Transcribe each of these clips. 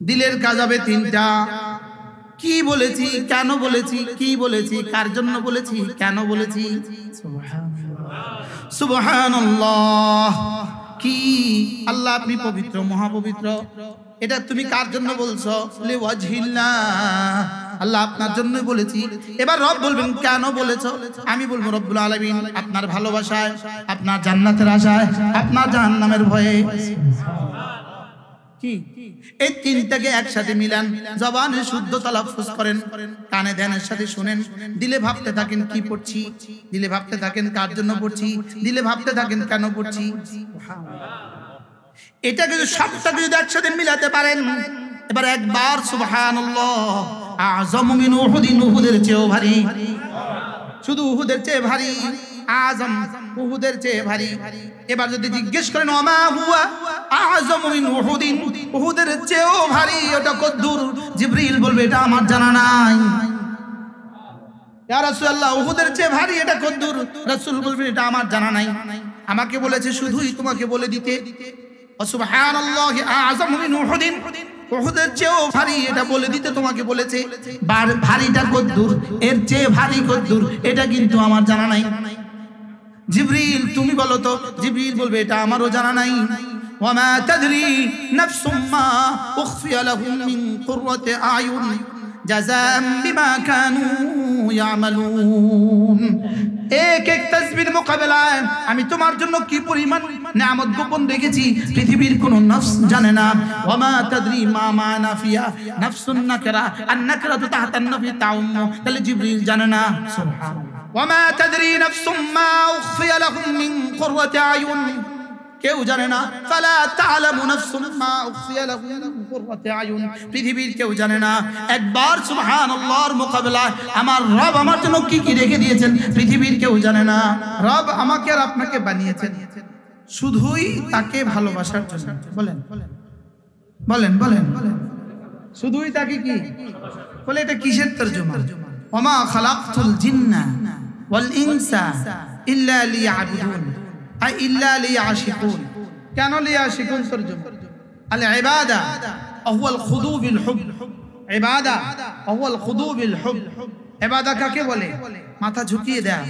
দিলের কাজ হবে তিনটা। কি বলেছি, কেন বলেছি, কি বলেছি, কার জন্য বলেছি, কেন বলেছি। সুবহানাল্লাহ। কি আল্লাহ আপনি পবিত্র, মহাপবিত্র। এটা তুমি কার জন্য বলছো? লিওয়াজহিল্লাহ, আল্লাহ আপনার জন্যই বলেছি। এবার রব বলবেন কেন বলেছো? আমি বলবো রব্বুল আলামিন আপনার ভালোবাসায়, আপনার জান্নাতের আশায়, আপনার জাহান্নামের ভয়ে। কি এই তিনটাকে একসাথে মিলান, জবানে শুদ্ধ তালাফুজ করেন, কানে ধ্যানের সাথে শুনেন, দিলে ভাবতে থাকেন কি পড়ছি, দিলে ভাবতে থাকেন কার জন্য পড়ছি, দিলে ভাবতে থাকেন কেন পড়ছি। এটাকে সবটাকে যদি একসাথে মিলাতে পারেন, এবার একবার সুবহানাল্লাহ। আযম মিন উহুদিন, উহুদের চেয়েও ভারী, শুধু উহুদের চেয়ে ভারী, আযম উহুদের চেয়ে ভারী। এবার যদি জিজ্ঞেস করেন ওমা হুয়া আযম মিন উহুদিন, উহুদের চেয়েও ভারী ওটা কদ্দুর? জিবরিল বলবে এটা আমার জানা নাই। ইয়া রাসূলুল্লাহ উহুদের চেয়ে ভারী এটা কদ্দুর? রাসূল বলবেন এটা আমার জানা নাই, আমাকে বলেছে শুধুই তোমাকে বলে দিতে। সুবহানাল্লাহি আযম মিন উহুদিন, উহুদের চেয়েও ভারী এটা বলে দিতে তোমাকে বলেছে। ভারীটা কদ্দুর, এর চেয়ে ভারী কদ্দুর এটা কিন্তু আমার জানা নাই। জিবরিল তুমি বলো তো। জিবরিল বলবে এটা আমারও জানা নাই। ওয়ামা তাদরি নাফসুম মা উখফিয়া লাহুম মিন কুররাতি আয়ুন জাযাআন বিমা কানু ইয়ামালুন। এক এক তাসবির মোকাবেলায় আমি তোমার জন্য কি পরিমাণ নিয়ামত গোপন রেখেছি পৃথিবীর কোন নফস জানে না। ওয়ামা তাদরি মা মানা ফিয়া নাফসুন নাকরা, আন নাকরাতু তাহতা আন-নাফি তাউম্মু, তাহলে জিবরিল জানে না। সুবহানাল্লাহ। ওয়ামা তাদরি নাফসুম মা উখফিয়া লাহুম মিন কুররাতি আয়ুন, কেউ জানে না। ফালা তা'লামু নাফসুম মা উখফিয়া লাহুম মিন কুররাতি আয়ুন, পৃথিবীর কেউ জানে না। একবার সুবহানাল্লাহর মোকাবেলায় আমার রব আমার জন্য কি কি রেখে দিয়েছেন পৃথিবীর কেউ জানে না। রব আমাকে আর আপনাকে বানিয়েছেন শুধুই তাকে ভালোবাসার জন্য। বলেন বলেন বলেন, শুধুই তাকে কি বলে? এটা কিসের তরজমা? ওমা খালাকতুল জিন্না ওয়াল ইনসা ইল্লা লিয়াবুদুন, আই ইল্লা লিয়াশিকুন। কেন লিয়াশিকুন তরজমা? আল ইবাদা হুয়াল খুদু বিল হুব, ইবাদা হুয়াল খুদু বিল হুব। ইবাদা কাকে বলে? মাথা ঝুঁকিয়ে দেয়া,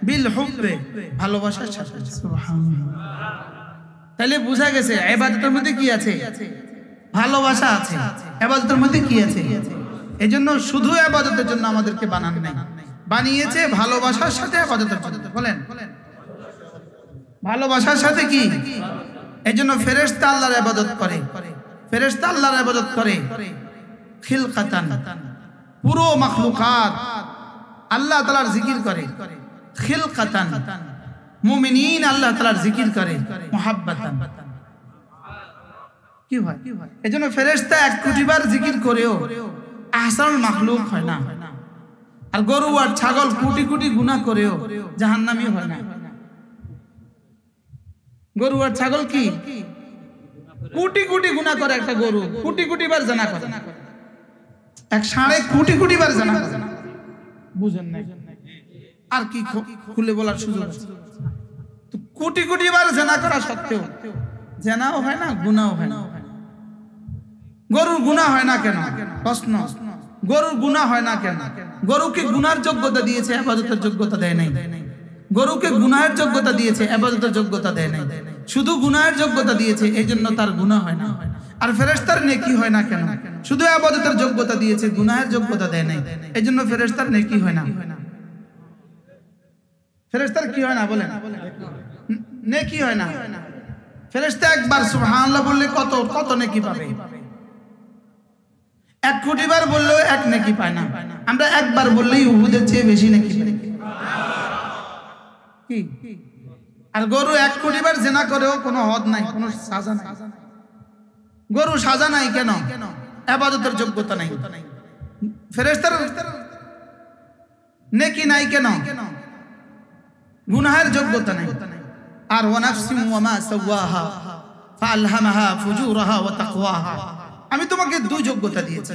বিল হুবে ভালোবাসার সাথে। সুবহানাল্লাহ। তাহলে বোঝা গেছে ইবাদতের মধ্যে কি আছে? ভালোবাসা আছে। ইবাদতের মধ্যে কি আছে? এজন্য শুধু ইবাদতের জন্য আমাদেরকে বানান নাই, বানিয়েছে ভালোবাসার সাথে ইবাদতের জন্য। বলেন ভালোবাসার সাথে কি? এজন্য ফেরেশতা আল্লাহর ইবাদত করে, ফেরেশতা আল্লাহর ইবাদত করে খিলকাতান, পুরো মাখলুকাত আল্লাহ তাআলার জিকির করে খিলকাতান, মুমিনিন আল্লাহ তাআলার জিকির করে মুহাব্বাতান। কি হয়? এজন্য ফেরেশতা 1 কোটি বার জিকির করেও আহসানুল মাখলুক হয় না। আর গরু আর ছাগল কোটি কোটি গুনাহ করেও জাহান্নামী হয় না। গরু আর ছাগল কি কোটি কোটি গুনাহ করে? একটা গরু কোটি কোটি বার জানা করে, এক ষাঁড়ে কোটি কোটি বার জানা করে। বুঝেন না? আর কি খুলে বলার সুযোগ আছে? তো কোটি কোটি বার জানা করা সত্ত্বেও জানাও হয় না, গুনাহও হয় না। গরুর গুনাহ হয় না কেন? প্রশ্ন, গরুর গুনাহ হয় না কেন? গরুকে গুনার যোগ্যতা দিয়েছে, ইবাদতের যোগ্যতা দেয় নাই। গরুকে গুনাহের যোগ্যতা দিয়েছে, ইবাদতের যোগ্যতা দেয় নাই। শুধু গুনাহের যোগ্যতা দিয়েছে, এইজন্য তার গুনাহ হয় না। আর ফেরেশতার নেকি হয় না কেন? শুধু ইবাদতের যোগ্যতা দিয়েছে, গুনাহের যোগ্যতা দেয় নাই, এইজন্য ফেরেশতার নেকি হয় না। ফেরেশতার কি হয় না? বলেন নেকি হয় না। ফেরেশতা একবার সুবহানাল্লাহ বললে কত কত নেকি পাবে? 1 কোটি বার বললেও 1 নেকি পায় না। আমরা একবার বললেই উহুদের চেয়ে বেশি নেকি পাই। কি? আর গরু 1 কোটি বার জিনা করেও কোনো হদ নাই, কোনো সাজা নাই। গরু সাজা নাই কেন? ইবাদতের যোগ্যতা নাই। ফেরেশতার নেকি নাই কেন? গুনাহের যোগ্যতা নাই। আর ওয়া নাফসিন ওয়া মা সাওয়াহা ফাআলহামাহা ফুজুরাহা ওয়া তাকওয়াহা, আমি তোমাকে 2 যোগ্যতা দিয়েছি,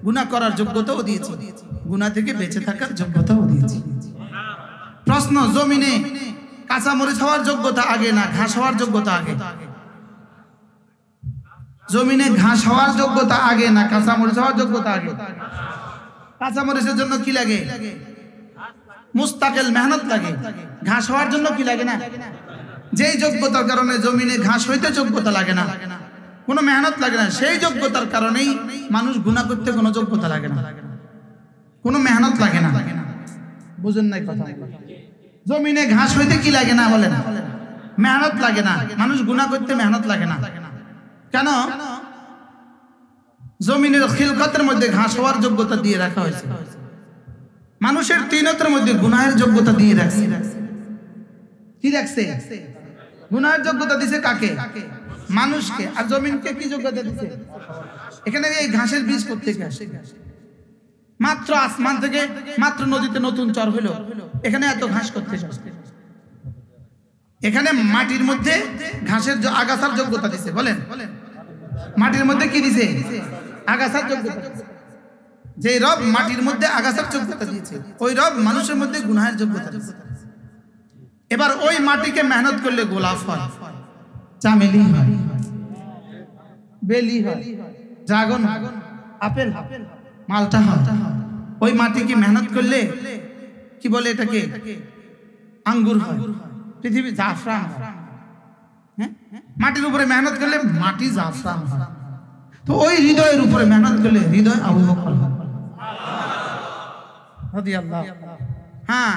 গুনাহ করার যোগ্যতাও দিয়েছি, গুনাহ থেকে বেঁচে থাকার যোগ্যতাও দিয়েছি। প্রশ্ন, জমিনে কাঁচা মরিচ হওয়ার যোগ্যতা আগে না ঘাস হওয়ার যোগ্যতা আগে? জমিনে ঘাস হওয়ার যোগ্যতা আগে না কাঁচা মরিচ হওয়ার যোগ্যতা আগে? কাঁচা মরিচের জন্য কি লাগে? মুস্তাকিল মেহনত লাগে। ঘাস হওয়ার জন্য কি লাগে না? যেই যোগ্যতার কারণে জমিনে ঘাস হইতে যোগ্যতা লাগে না, কোনো মেহনত লাগে না, সেই যোগ্যতার কারণেই মানুষ গুনাহ করতে কোনো যোগ্যতা লাগে না, কোনো মেহনত লাগে না। বুঝেন নাই কথা? জমিনে ঘাস হইতে কি লাগে না বলেন? মেহনত লাগে না। মানুষ গুনাহ করতে মেহনত লাগে না কেন? জমিনের খিলকতের মধ্যে ঘাস হওয়ার যোগ্যতা দিয়ে রাখা হয়েছে। মানুষের তিনতের মধ্যে গুনাহের যোগ্যতা দিয়ে রাখছে। কি রাখছে? গুনাহের যোগ্যতা দিছে কাকে? মানুষকে। আর জমিনকে কি যোগ্যতা দিছে? এখানে এই ঘাসের বীজ কোত্থেকে আসে? মাত্র আসমান থেকে, মাত্র নদীতে নতুন চর হলো, এখানে এত ঘাস কোত্থেকে আসে? এখানে মাটির মধ্যে ঘাসের আগাছার যোগ্যতা দিছে। বলেন, মাটির মধ্যে কি দিছে? আগাছার যোগ্যতা। যে রব মাটির মধ্যে আগাছার যোগ্যতা দিয়েছে, ওই রব মানুষের মধ্যে গুনাহের যোগ্যতা দিয়েছে। এবার ওই মাটিকে মেহনত করলে গোলাপ হয়, চামেলি হয়, বেলি হয়, ড্রাগন, আপেল, মালটা হয়। ওই মাটিকে মেহনত করলে কি বলে এটাকে? আঙ্গুর হয়, পৃথিবী জাফরান হয়। মাটির উপরে মেহনত করলে মাটি জাফরান হয়। তো ওই হৃদয়ের উপরে মেহনত করলে হৃদয় আবু বকর হয়। হ্যাঁ,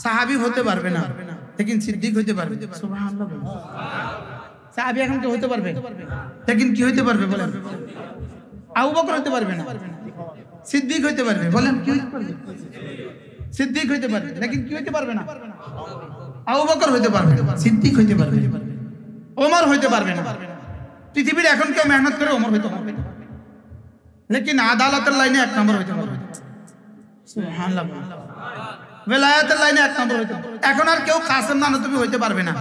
সাহাবী হতে পারবে না, লেকিন সিদ্দিক হতে পারবে। সুবহানাল্লাহ। সাহাবী এখন কি হতে পারবে, লেকিন কি হতে পারবে বলেন? আবু বকর হতে পারবে না, সিদ্দিক হতে পারবে। বলেন কি হতে পারবে? সিদ্দিক হতে পারবে, লেকিন কি হতে পারবে না? আবু বকর হতে পারবে, সিদ্দিক হতে পারবে, ওমর হতে পারবে না। পৃথিবীর এখন কেউ মেহনত করে ওমর হতে পারবে না, লেকিন আদালতের লাইনে এক নম্বর হতে পারবে। সুবহানাল্লাহ। বেলায়েতের লাইনে এক নম্বর হতে পারবে। এখন আর কেউ কাসেম নানতুবি হতে পারবে না।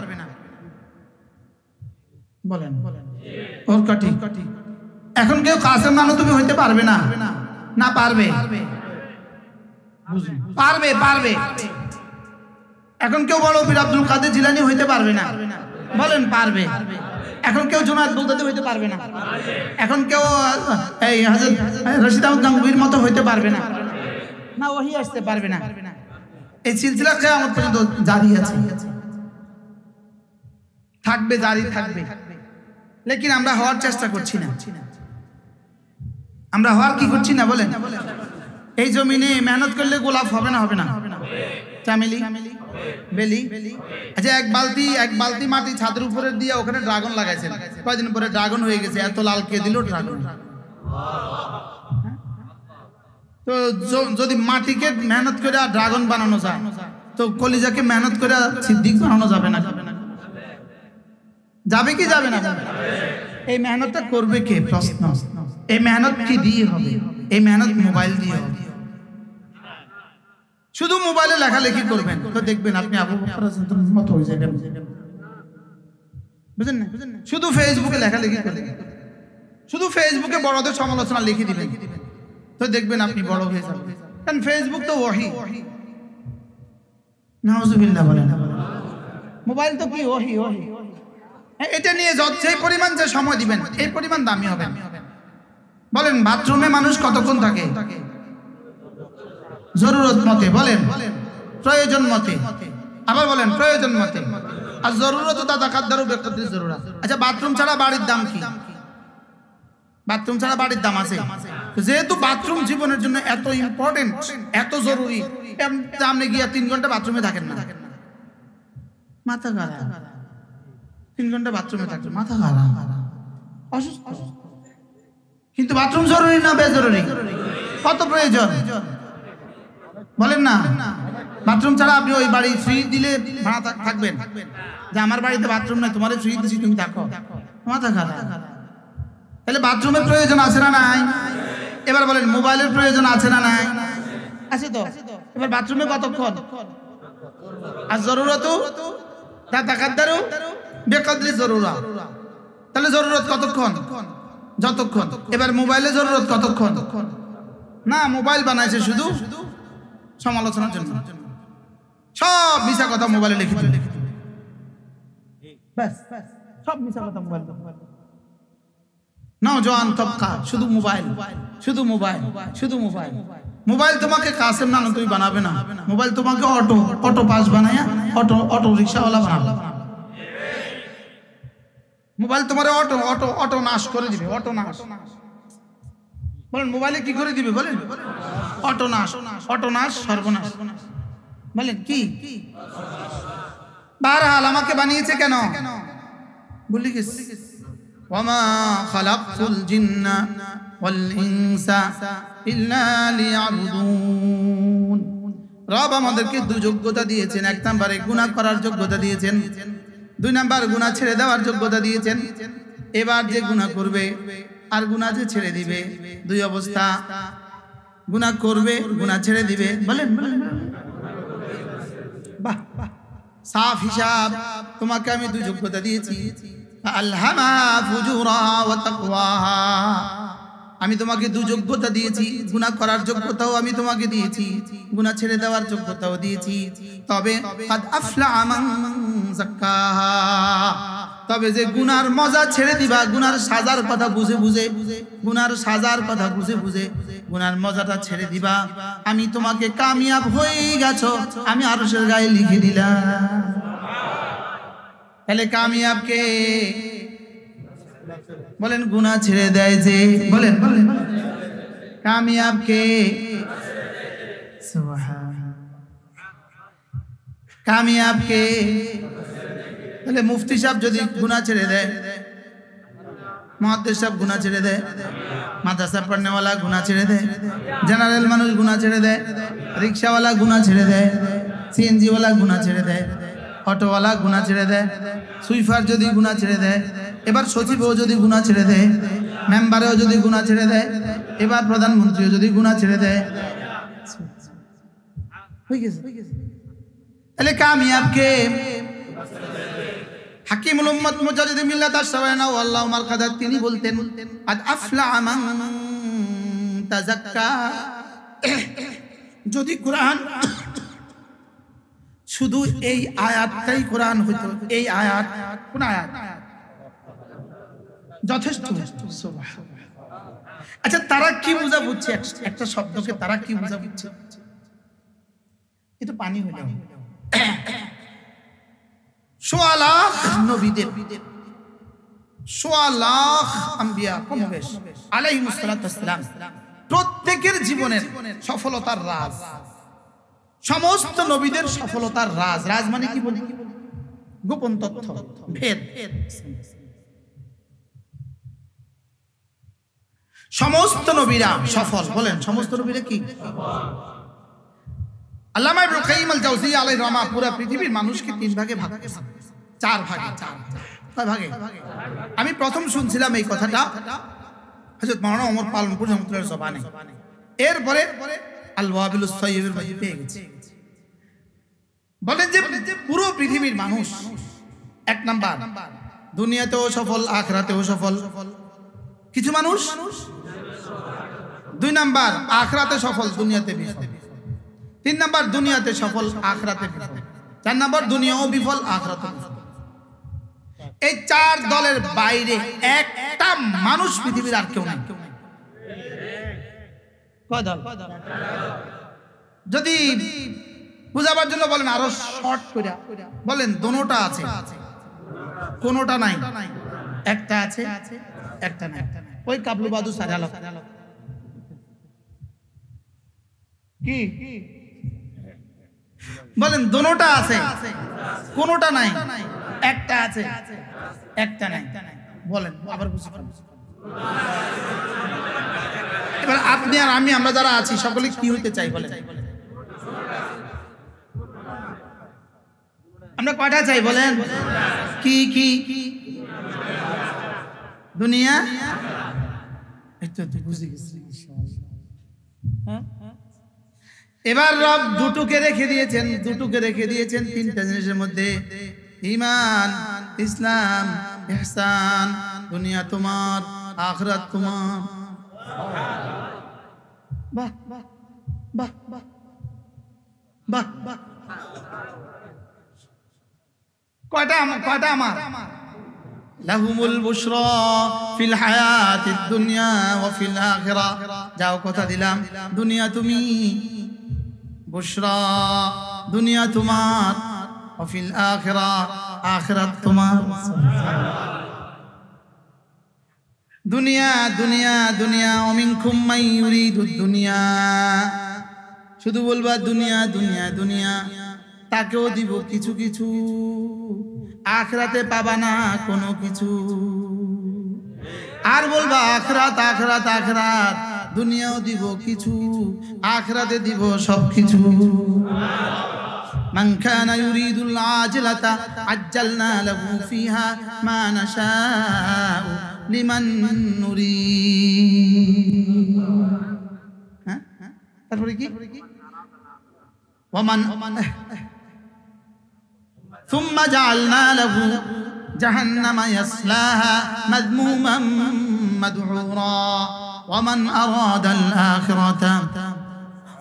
বলেন ওর কাটি। এখন কেউ কাসেম নানতুবি হতে পারবে না। না পারবে? পারবে, পারবে। এখন কেউ বড় পীর আব্দুল কাদের জিলানী হইতে পারবে না। বলেন পারবে? এখন কেউ জুনায়েদ বাগদাদী হইতে পারবে না। এখন কেউ এই হযরত রশিদ আহমদ গাঙ্গুহির মতো হইতে পারবে না। না ওহী আসতে পারবে না। এই সিলসিলা কিয়ামত পর্যন্ত জারি আছে, থাকবে, জারি থাকবে। লেকিন আমরা হওয়ার চেষ্টা করছি না। আমরা হওয়ার কি করছি না বলেন? এই জমিনে মেহনত করলে গোলাপ হবে না? হবে না? চামেলি, বেলি। আচ্ছা, এক বালতি মাটি ছাদের উপরে দিয়ে ওখানে ড্রাগন লাগাইছেন, কয়দিন পরে ড্রাগন হয়ে গেছে। এত লাল কে দিল ড্রাগন। তো যদি মাটিকে মেহনত করে ড্রাগন বানানো যায়, তো কলিজাকে মেহনত করে সিদ্দিক বানানো যাবে না? যাবে কি যাবে না? এই মেহনতটা করবে কে? প্রশ্ন। এই মেহনত কি দিয়ে হবে? এই মেহনত মোবাইল দিয়ে হবে। শুধু মোবাইলে লেখালেখি করবেন তো দেখবেন আপনি আবু বকর রাদিয়াল্লাহু মত হয়ে যাবেন। বুঝেন না? শুধু ফেসবুকে লেখালেখি করবেন, শুধু ফেসবুকে বড়দের সমালোচনা লিখে দিবেন, তো দেখবেন আপনি বড় হয়ে যাবেন। কারণ ফেসবুক তো ওহী। নাউজুবিল্লাহ বলেন। মোবাইল তো কি? ওহী। এটা নিয়ে যেই পরিমাণ যে সময় দিবেন, এই পরিমাণ দামি হবে। বলেন বাথরুমে মানুষ কতক্ষণ থাকে? জরুরত মতে। বলেন প্রয়োজন মতে। আবার বলেন প্রয়োজন মতে। আর জরুরত তাকাদ্দারু বিকদরি জরুরাত। আচ্ছা, বাথরুম ছাড়া বাড়ির দাম কি? বাথরুম ছাড়া বাড়ির দাম আছে। যেহেতু বাথরুম জীবনের জন্য এত ইম্পর্টেন্ট, এত জরুরি, আপনি গিয়া 3 ঘন্টা বাথরুমে থাকেন না, মাথা খারাপ। 3 ঘন্টা বাথরুমে থাকবেন, মাথা খারাপ, অসুস্থ। কিন্তু বাথরুম জরুরি না বেজরুরি? কত প্রয়োজন বলেন না? বাথরুম ছাড়া আপনি ওই বাড়ি ফ্রি দিলে ভাড়া থাকবেন, যে আমার বাড়িতে বাথরুম নাই, তোমার ফ্রি দিছি, তুমি থাকো, মাথা খারাপ। তাহলে বাথরুমের প্রয়োজন আছে না নাই? এবার বলেন মোবাইলের প্রয়োজন আছে না নাই? আছে তো। এবার বাথরুমে কতক্ষণ? আর জরুরতু তাকাদ্দারু বিকদরি জরুরা। তাহলে জরুরত কতক্ষণ? যতক্ষণ। এবার মোবাইলে জরুরত কতক্ষণ? না, মোবাইল বানাইছে শুধু সমালোচনার জন্য। সব মিছা কথা মোবাইলে লিখে দিবে, ব্যাস সব মিছা কথা মোবাইলে। নওজোয়ান তবকা শুধু মোবাইল, শুধু মোবাইল, শুধু মোবাইল। মোবাইল তোমাকে কাসেম নানু তুই বানাবে না, মোবাইল তোমাকে অটো পাস বানায়া অটো রিক্সাওয়ালা বানাবে। মোবাইল তোমার অটো নাশ করে দিবে, অটো নাশ। বলেন মোবাইলে কি করে দিবে? বলেন অটো নাশ, সর্বনাশ। বলেন কি? বারহাল আমাকে বানিয়েছে কেন? ভুলে গেছি। ওয়ামা খালাকতুল জিন্না ওয়াল ইনসা ইল্লা লিয়াবুদুন। রব আমাদেরকে দুই যোগ্যতা দিয়েছেন। এক নম্বরে গুনাহ করার যোগ্যতা দিয়েছেন, দুই নাম্বার গুনাহ ছেড়ে দেওয়ার যোগ্যতা দিয়েছেন। এবার যে গুনাহ করবে আর গুনাহ যে ছেড়ে দিবে, দুই অবস্থা। গুনাহ করবে, গুনাহ ছেড়ে দিবে। বলেন বাহ, সাফ হিসাব। তোমাকে আমি দুই যোগ্যতা দিয়েছি। আলহামা ফুজুরাহা ওয়া তাকওয়াহা। আমি তোমাকে দুই যোগ্যতা দিয়েছি। গুনাহ করার যোগ্যতাও আমি তোমাকে দিয়েছি, গুনাহ ছেড়ে দেওয়ার যোগ্যতাও দিয়েছি। তবে কাদ আফলাহা মান যাক্কাহা। তবে যে গুনার মজা ছেড়ে দিবা, গুনার সাজার কথা বুঝে বুঝে, গুনার সাজার কথা বুঝে বুঝে গুনার মজাটা ছেড়ে দিবা, আমি তোমাকে কামিয়াব হয়ে গেছো, আমি আরশের গায়ে লিখে দিলাম। তাহলে কামিয়াব কে? বলেন গুনাহ ছেড়ে দেয় যে। বলেন কামিয়াব কে? সুবহানাল্লাহ। কামিয়াব কে? তাহলে মুফতি সাহেব যদি গুনাহ ছেড়ে দেয়, মুহাদ্দিস সাহেব গুনাহ ছেড়ে দেয়, মাদ্রাসা পড়নেওয়ালা গুনাহ ছেড়ে দেয়, জেনারেল মানুষ গুনাহ ছেড়ে দেয়, রিকশাওয়ালা গুনাহ ছেড়ে দেয়, সিএনজিওয়ালা গুনাহ ছেড়ে দেয়, অটোওয়ালা গুনাহ ছেড়ে দেয়, সুইফার যদি গুনাহ ছেড়ে দেয়, এবার সচিবও যদি গুনাহ ছেড়ে দেয়, মেম্বারেও যদি গুনাহ ছেড়ে দেয়, এবার প্রধানমন্ত্রীও যদি গুনাহ ছেড়ে দেয়, হয়ে গেছে। তাহলে কামিয়াব কে? হাকিমুল উম্মত মুজাদ্দিদ মিল্লাত আশ-শাবানা ওয়াল্লাহু মারকাদাত তিনি বলতেন আদ আফলাহা মান তাযাক্কা। যদি কোরআন শুধু এই আয়াতটাই কোরআন হইতো, এই আয়াত কোন আয়াত? যথেষ্ট। সুবহানাল্লাহ। আচ্ছা তারা কি বুঝা বুঝছে? একটা শব্দকে তারা কি বুঝা বুঝছে? এটা পানি হলো। সোয়া লাখ নবীদের, সোয়া লাখ আম্বিয়া কমবেশ আলাইহিস সালাতু ওয়াস সালাম, প্রত্যেকের জীবনের সফলতার রাজ, সমস্ত নবীদের সফলতার রাজ। রাজ মানে কি বলি? গোপন তথ্য, ভেদ। সমস্ত নবীরা সফল। বলেন সমস্ত নবীরা কি? আল্লামা ইবনে কাইয়িম আল জাওজিয়্যা আলাইহির রহমা পুরো পৃথিবীর মানুষকে তিন ভাগে ভাগ করেছেন, চার ভাগে। কয় ভাগে? আমি প্রথম শুনছিলাম এই কথাটা হযরত মাওলানা ওমর পালনপুর রহমাতুল্লাহর জবানে। এরপরে আল ওয়াবিলুস সাইয়্যিবের মধ্যে পেয়ে গেছি। বলেন যে পুরো পৃথিবীর মানুষ এক নাম্বার দুনিয়াতেও সফল, আখিরাতেও সফল। কিছু মানুষ দুই নাম্বার আখিরাতে সফল, দুনিয়াতে বিফল। তিন নাম্বার দুনিয়াতে সফল, আখিরাতে বিফল। চার নাম্বার দুনিয়াও বিফল, আখিরাতেও বিফল। এই চার দলের বাইরে একটা মানুষ পৃথিবীর আর কেউ নাই। কয় দল? যদি বুঝাবার জন্য বলেন আরো শর্ট করে বলেন, দোনোটা আছে, কোনোটা নাই। একটা আছে, একটা নাই। ওই কাবলু বাদু সারাল কি বলেন? দোনোটা আছে, কোনোটা নাই। একটা আছে, একটা নাই। বলেন আবার বুঝতে পারবেন। এবার আপনি আর আমি, আমরা যারা আছি সকলে কি হইতে চাই? বলেন আমরা কয়টা চাই? বলেন কি কি? দুনিয়া। বুঝে গেছি। এবার রব দুটোকে রেখে দিয়েছেন, তিনটা জিনিসের মধ্যে, ঈমান, ইসলাম, ইহসান। দুনিয়া তোমার, আখিরাত তোমার। বাহ বাহ বাহ বাহ বাহ। কয়টা আমার? লাহুমুল বুশরা ফিল হায়াতিদ দুনিয়া ওয়া ফিল আখিরাহ। যাও কথা দিলাম, দুনিয়া তুমি বুশরা, দুনিয়া তোমার, ওয়া ফিল আখিরাহ, আখিরাত তোমার। দুনিয়া দুনিয়া দুনিয়া, ওয়া মিনকুম মান ইউরিদুদ দুনিয়া, শুধু বলবা দুনিয়া দুনিয়া দুনিয়া, তাকেও দিব কিছু কিছু, আখিরাতে পাবা না কোনো কিছু। আর বলবা আখিরাত আখিরাত আখিরাত, দুনিয়াও দিব কিছু, আখিরাতে দিব সব কিছু। মান কানা ইউরিদুল আজিলাতা আজ্জালনা লাহু ফিহা মা নাশাউ লিমান নুরিদ। হ্যাঁ, তারপরে কি? ওয়ামান সুম্মা জাআলনা লাহু জাহান্নামা ইয়াসলাহা মাযমুমান মাদহুরা ওয়ামান আরাদাল আখিরাতা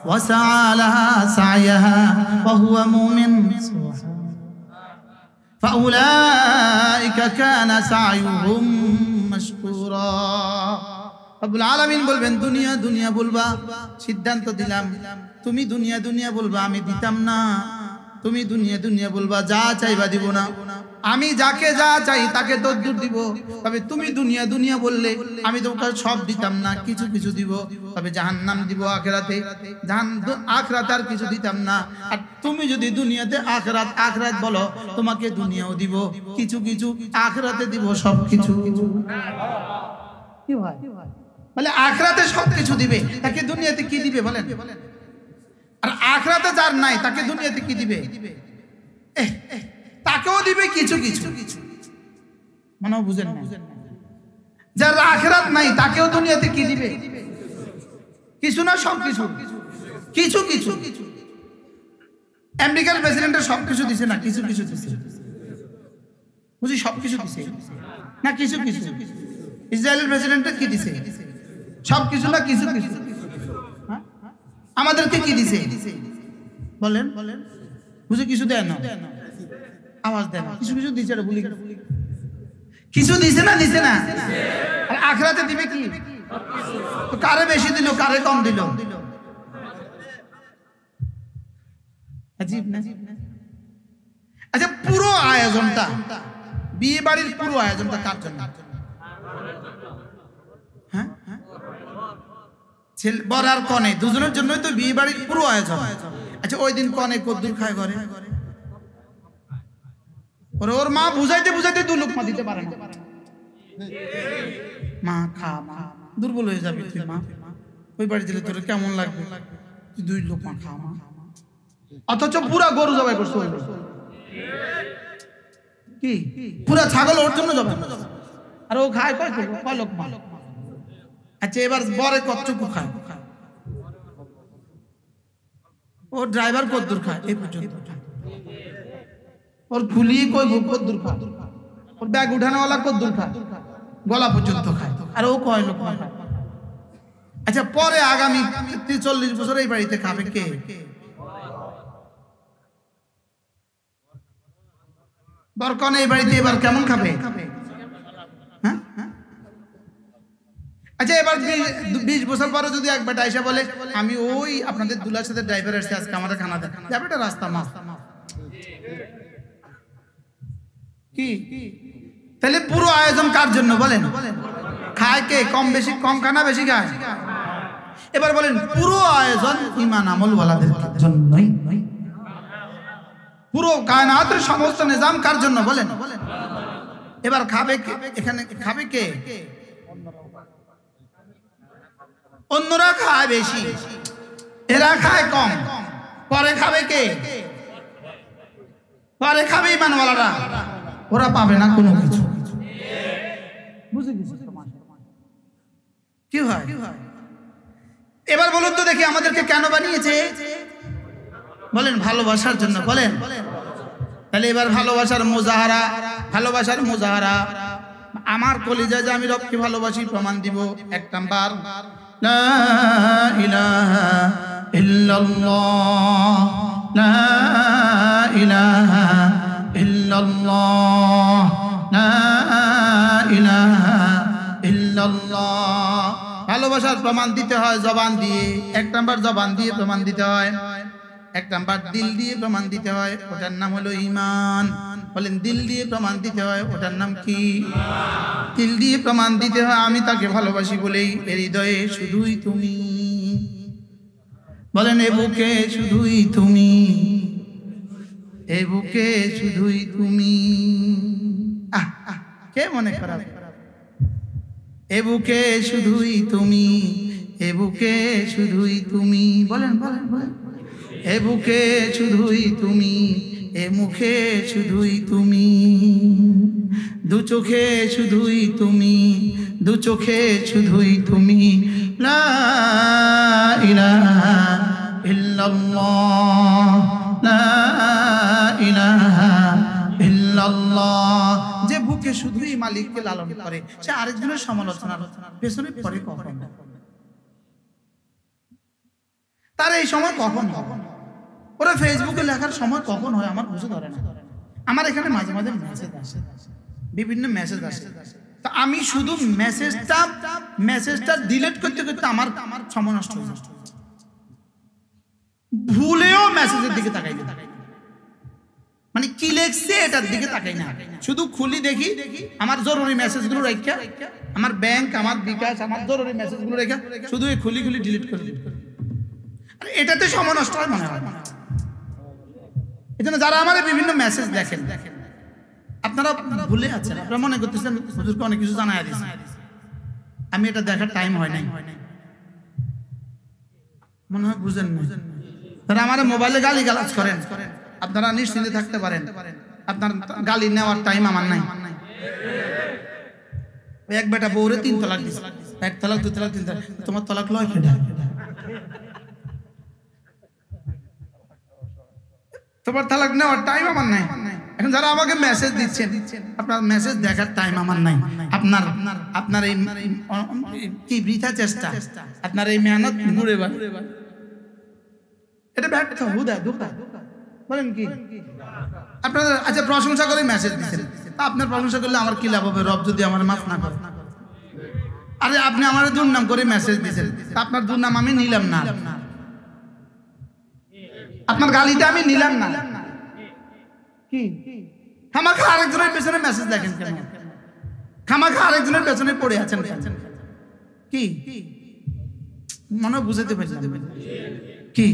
ওয়া সাআ লাহা সা'য়াহা ওয়া হুয়া মুমিন ফাউলাইকা কানা সা'য়ুহুম মাশকুরা। রব্বুল আলামিন বলবেন দুনিয়া দুনিয়া বলবা, সিদ্ধান্ত দিলাম তুমি দুনিয়া দুনিয়া বলবা, আমি দিতাম না। তুমি দুনিয়া দুনিয়া বলবা, যা চাইবা দিব না, আমি যাকে যা চাই তাকে তদ্দুর দিব। তবে তুমি দুনিয়া দুনিয়া বললে আমি তোমাকে সব দিতাম না, কিছু কিছু দিব। তবে জাহান্নাম দিব আখিরাতে, আখিরাতে আর কিছু দিতাম না। আর তুমি যদি দুনিয়াতে আখিরাত আখিরাত বলো, তোমাকে দুনিয়াও দিব কিছু কিছু, আখিরাতে দিব সব কিছু। কি ভাই বলে আখিরাতে সব কিছু দিবে, তাকে দুনিয়াতে কি দিবে বলেন? আর আখিরাতে যার নাই তাকে দুনিয়াতে কি দিবে? তাকেও দিবে কিছু কিছু, মানে বুঝেন না? যার আখিরাত নাই তাকেও দুনিয়াতে কি দিবে? কিছু না সব কিছু, কিছু কিছু। আমেরিকার প্রেসিডেন্টের সব কিছু দিছে না কিছু কিছু দিছে? বুঝি সব কিছু দিছে না কিছু কিছু? ইসরায়েলের প্রেসিডেন্টের কি দিছে? সব কিছু না কিছু কিছু? আমাদেরকে কি দিছে বলেন? বুঝে কিছু দেয় না, আওয়াজ দেয় না, কিছু কিছু দিছে। বলি কিছু দিছে না দিছে না? আর আখিরাতে দিবে কি? তো কারে বেশি দিল কারে কম দিল? আজীব না? আচ্ছা, পুরো আয়োজনটা, বিয়ে বাড়ির পুরো আয়োজনটা কার জন্য? হ্যাঁ, বর আর কনে দুজনের জন্যই তো বিয়ে বাড়ির পুরো আয়োজন। আচ্ছা, ওই দিন কনে কদ্দুর খায় ঘরে? ওর মা বুঝাইতে বুঝাইতে 2 লোকমা দিতে পারে না। মা খা, মা দুর্বল হয়ে যাবে তুই, মা ওই বাড়ি দিলে তোর কেমন লাগবে? তুই 2 লোকমা খা মা। অথচ পুরা গরু জবাই করছে, কি পুরা ছাগল ওর জন্য জবাই, আর ও খায় কয় লোকমা? আচ্ছা, এবার বরে কতটুকু খায়? ও ড্রাইভার কদ্দুর খায় এই পর্যন্ত, ওর ফুলিয়ে কই কদ্দুর খায়, ওর ব্যাগ উঠানোওয়ালা কদ্দুর খায়, গলা পর্যন্ত খায়, আর ও কয় লোক খায়? আচ্ছা, পরে আগামী 40 বছর এই বাড়িতে খাবে কে? বরকনে এই বাড়িতে এবার কেমন খাবে? হ্যাঁ, আচ্ছা, এবার 20 বছর পরে যদি এক বেটা এসে বলে আমি ওই আপনাদের দুলার সাথে ড্রাইভার আসছে, আজকে আমাদের খানা দেন, যাবে এটা রাস্তা মাছ কি? তাহলে পুরো আয়োজন কার জন্য বলেন? খায় কে? কম বেশি, কম খানা বেশি খায়? এবার বলেন পুরো আয়োজন ঈমান আমল ওয়ালাদের জন্যই। পুরো কায়নাতের সমস্ত নিজাম কার জন্য বলেন? এবার খাবে কে? এখানে খাবে কে? অন্যরা খায় বেশি, এরা খায় কম। পরে খাবে কে? পরে খাবে ঈমানওয়ালারা, ওরা পাবে না কোনো কিছু। বুঝে গেছি কি হয়? এবার বলুন তো দেখি আমাদেরকে কেন বানিয়েছে? বলেন ভালোবাসার জন্য, বলেন। তাহলে এবার ভালোবাসার মুজাহারা, ভালোবাসার মুজাহারা। আমার কলিজায় যে আমি রবকে ভালোবাসি প্রমাণ দিব। 1 নাম্বার, লা ইলাহা ইল্লাল্লাহ, লা ইলাহা ইল্লাল্লাহ, লা ইলাহা প্রমাণ দিতে হয় জবান দিয়ে, 1 নাম্বার জবান দিয়ে প্রমাণ দিতে হয়, 1 নাম্বার দিল দিয়ে প্রমাণ দিতে হয়, ওটার নাম হলো ঈমান। বলেন দিল দিয়ে প্রমাণ দিতে হয়, ওটার নাম কি? দিল দিয়ে প্রমাণ দিতে হয় আমি তাকে ভালোবাসি বলেই এর হৃদয়ে শুধুই তুমি। বলেন এ বুকে শুধুই তুমি, এ বুকে শুধুই তুমি। কে মনে খারাপ? এ বুকে শুধুই তুমি, এ বুকে শুধুই তুমি। বলেন বলেন বলেন। এ বুকে শুধুই তুমি, এ মুখে শুধুই তুমি, দু চোখে শুধুই তুমি, দু চোখে শুধুই তুমি। লা ইলাহা ইল্লাল্লাহ, লা ইলাহা ইল্লাল্লাহ। যে বুকে শুধুই মালিককে লালন করে সে আরেকজনের সমালোচনার পেছনে পড়ে কখন? তার এই সময় কখন হবে? ওরা ফেসবুকে লেখার সময় কখন হয় আমার বুঝে ধরে না। আমার এখানে মাঝে মাঝে মেসেজ আসে, বিভিন্ন মেসেজ আসে, তো আমি শুধু মেসেজটা ডিলিট করতে করতে আমার সময় নষ্ট হয়ে যায়। ভুলেও মেসেজের দিকে তাকাই না, মানে কি লেখছে এটার দিকে তাকাই না, শুধু খুলি দেখি আমার জরুরি মেসেজগুলো রেখা, আমার ব্যাংক, আমার বিকাশ, আমার জরুরি মেসেজগুলো রেখা শুধু খুলি খুলি ডিলিট করে দিই। এটাতে সময় নষ্ট হয় মনে হয়। এজন্য যারা আমার বিভিন্ন মেসেজ দেখেন আপনারা ভুলে আছেন, আপনারা মনে করতেছেন হুজুরকে অনেক কিছু জানায় দিয়েছে, আমি এটা দেখার টাইম হয় নাই, মনে হয় বুঝেন না। তারা আমার মোবাইলে গালি গালাজ করেন, আপনারা নিশ্চিন্তে থাকতে পারেন আপনার গালি নেওয়ার টাইম আমার নাই। এক বেটা বউরে 3 তালাক দিছে, 1 তালাক 2 তালাক 3 তালাক, তোমার তালাক লয় কেডা? তোমার তালাক নেওয়ার টাইম আমার নাই। এখন যারা আমাকে মেসেজ দিচ্ছেন আপনার মেসেজ দেখার টাইম আমার নাই। আপনার এই কি বৃথা চেষ্টা, আপনার এই মেহনত ঘুরে বার, এটা ব্যর্থ হুদা ধোঁকা। বলেন কি আপনারা? আচ্ছা প্রশংসা করে মেসেজ দিচ্ছেন, তা আপনার প্রশংসা করলে আমার কি লাভ হবে? রব যদি আমার মাফ না করে। আরে আপনি আমার দুর্নাম করে মেসেজ দিচ্ছেন, আপনার দুর্নাম আমি নিলাম না, আপনার গালিটা আমি নিলাম না, কি খামাখা আরেকজনের পেছনে মেসেজ দেখেন কেন? খামাখা আরেকজনের পেছনে পড়ে আছেন কি? মনে বুঝাতে পারছেন কি?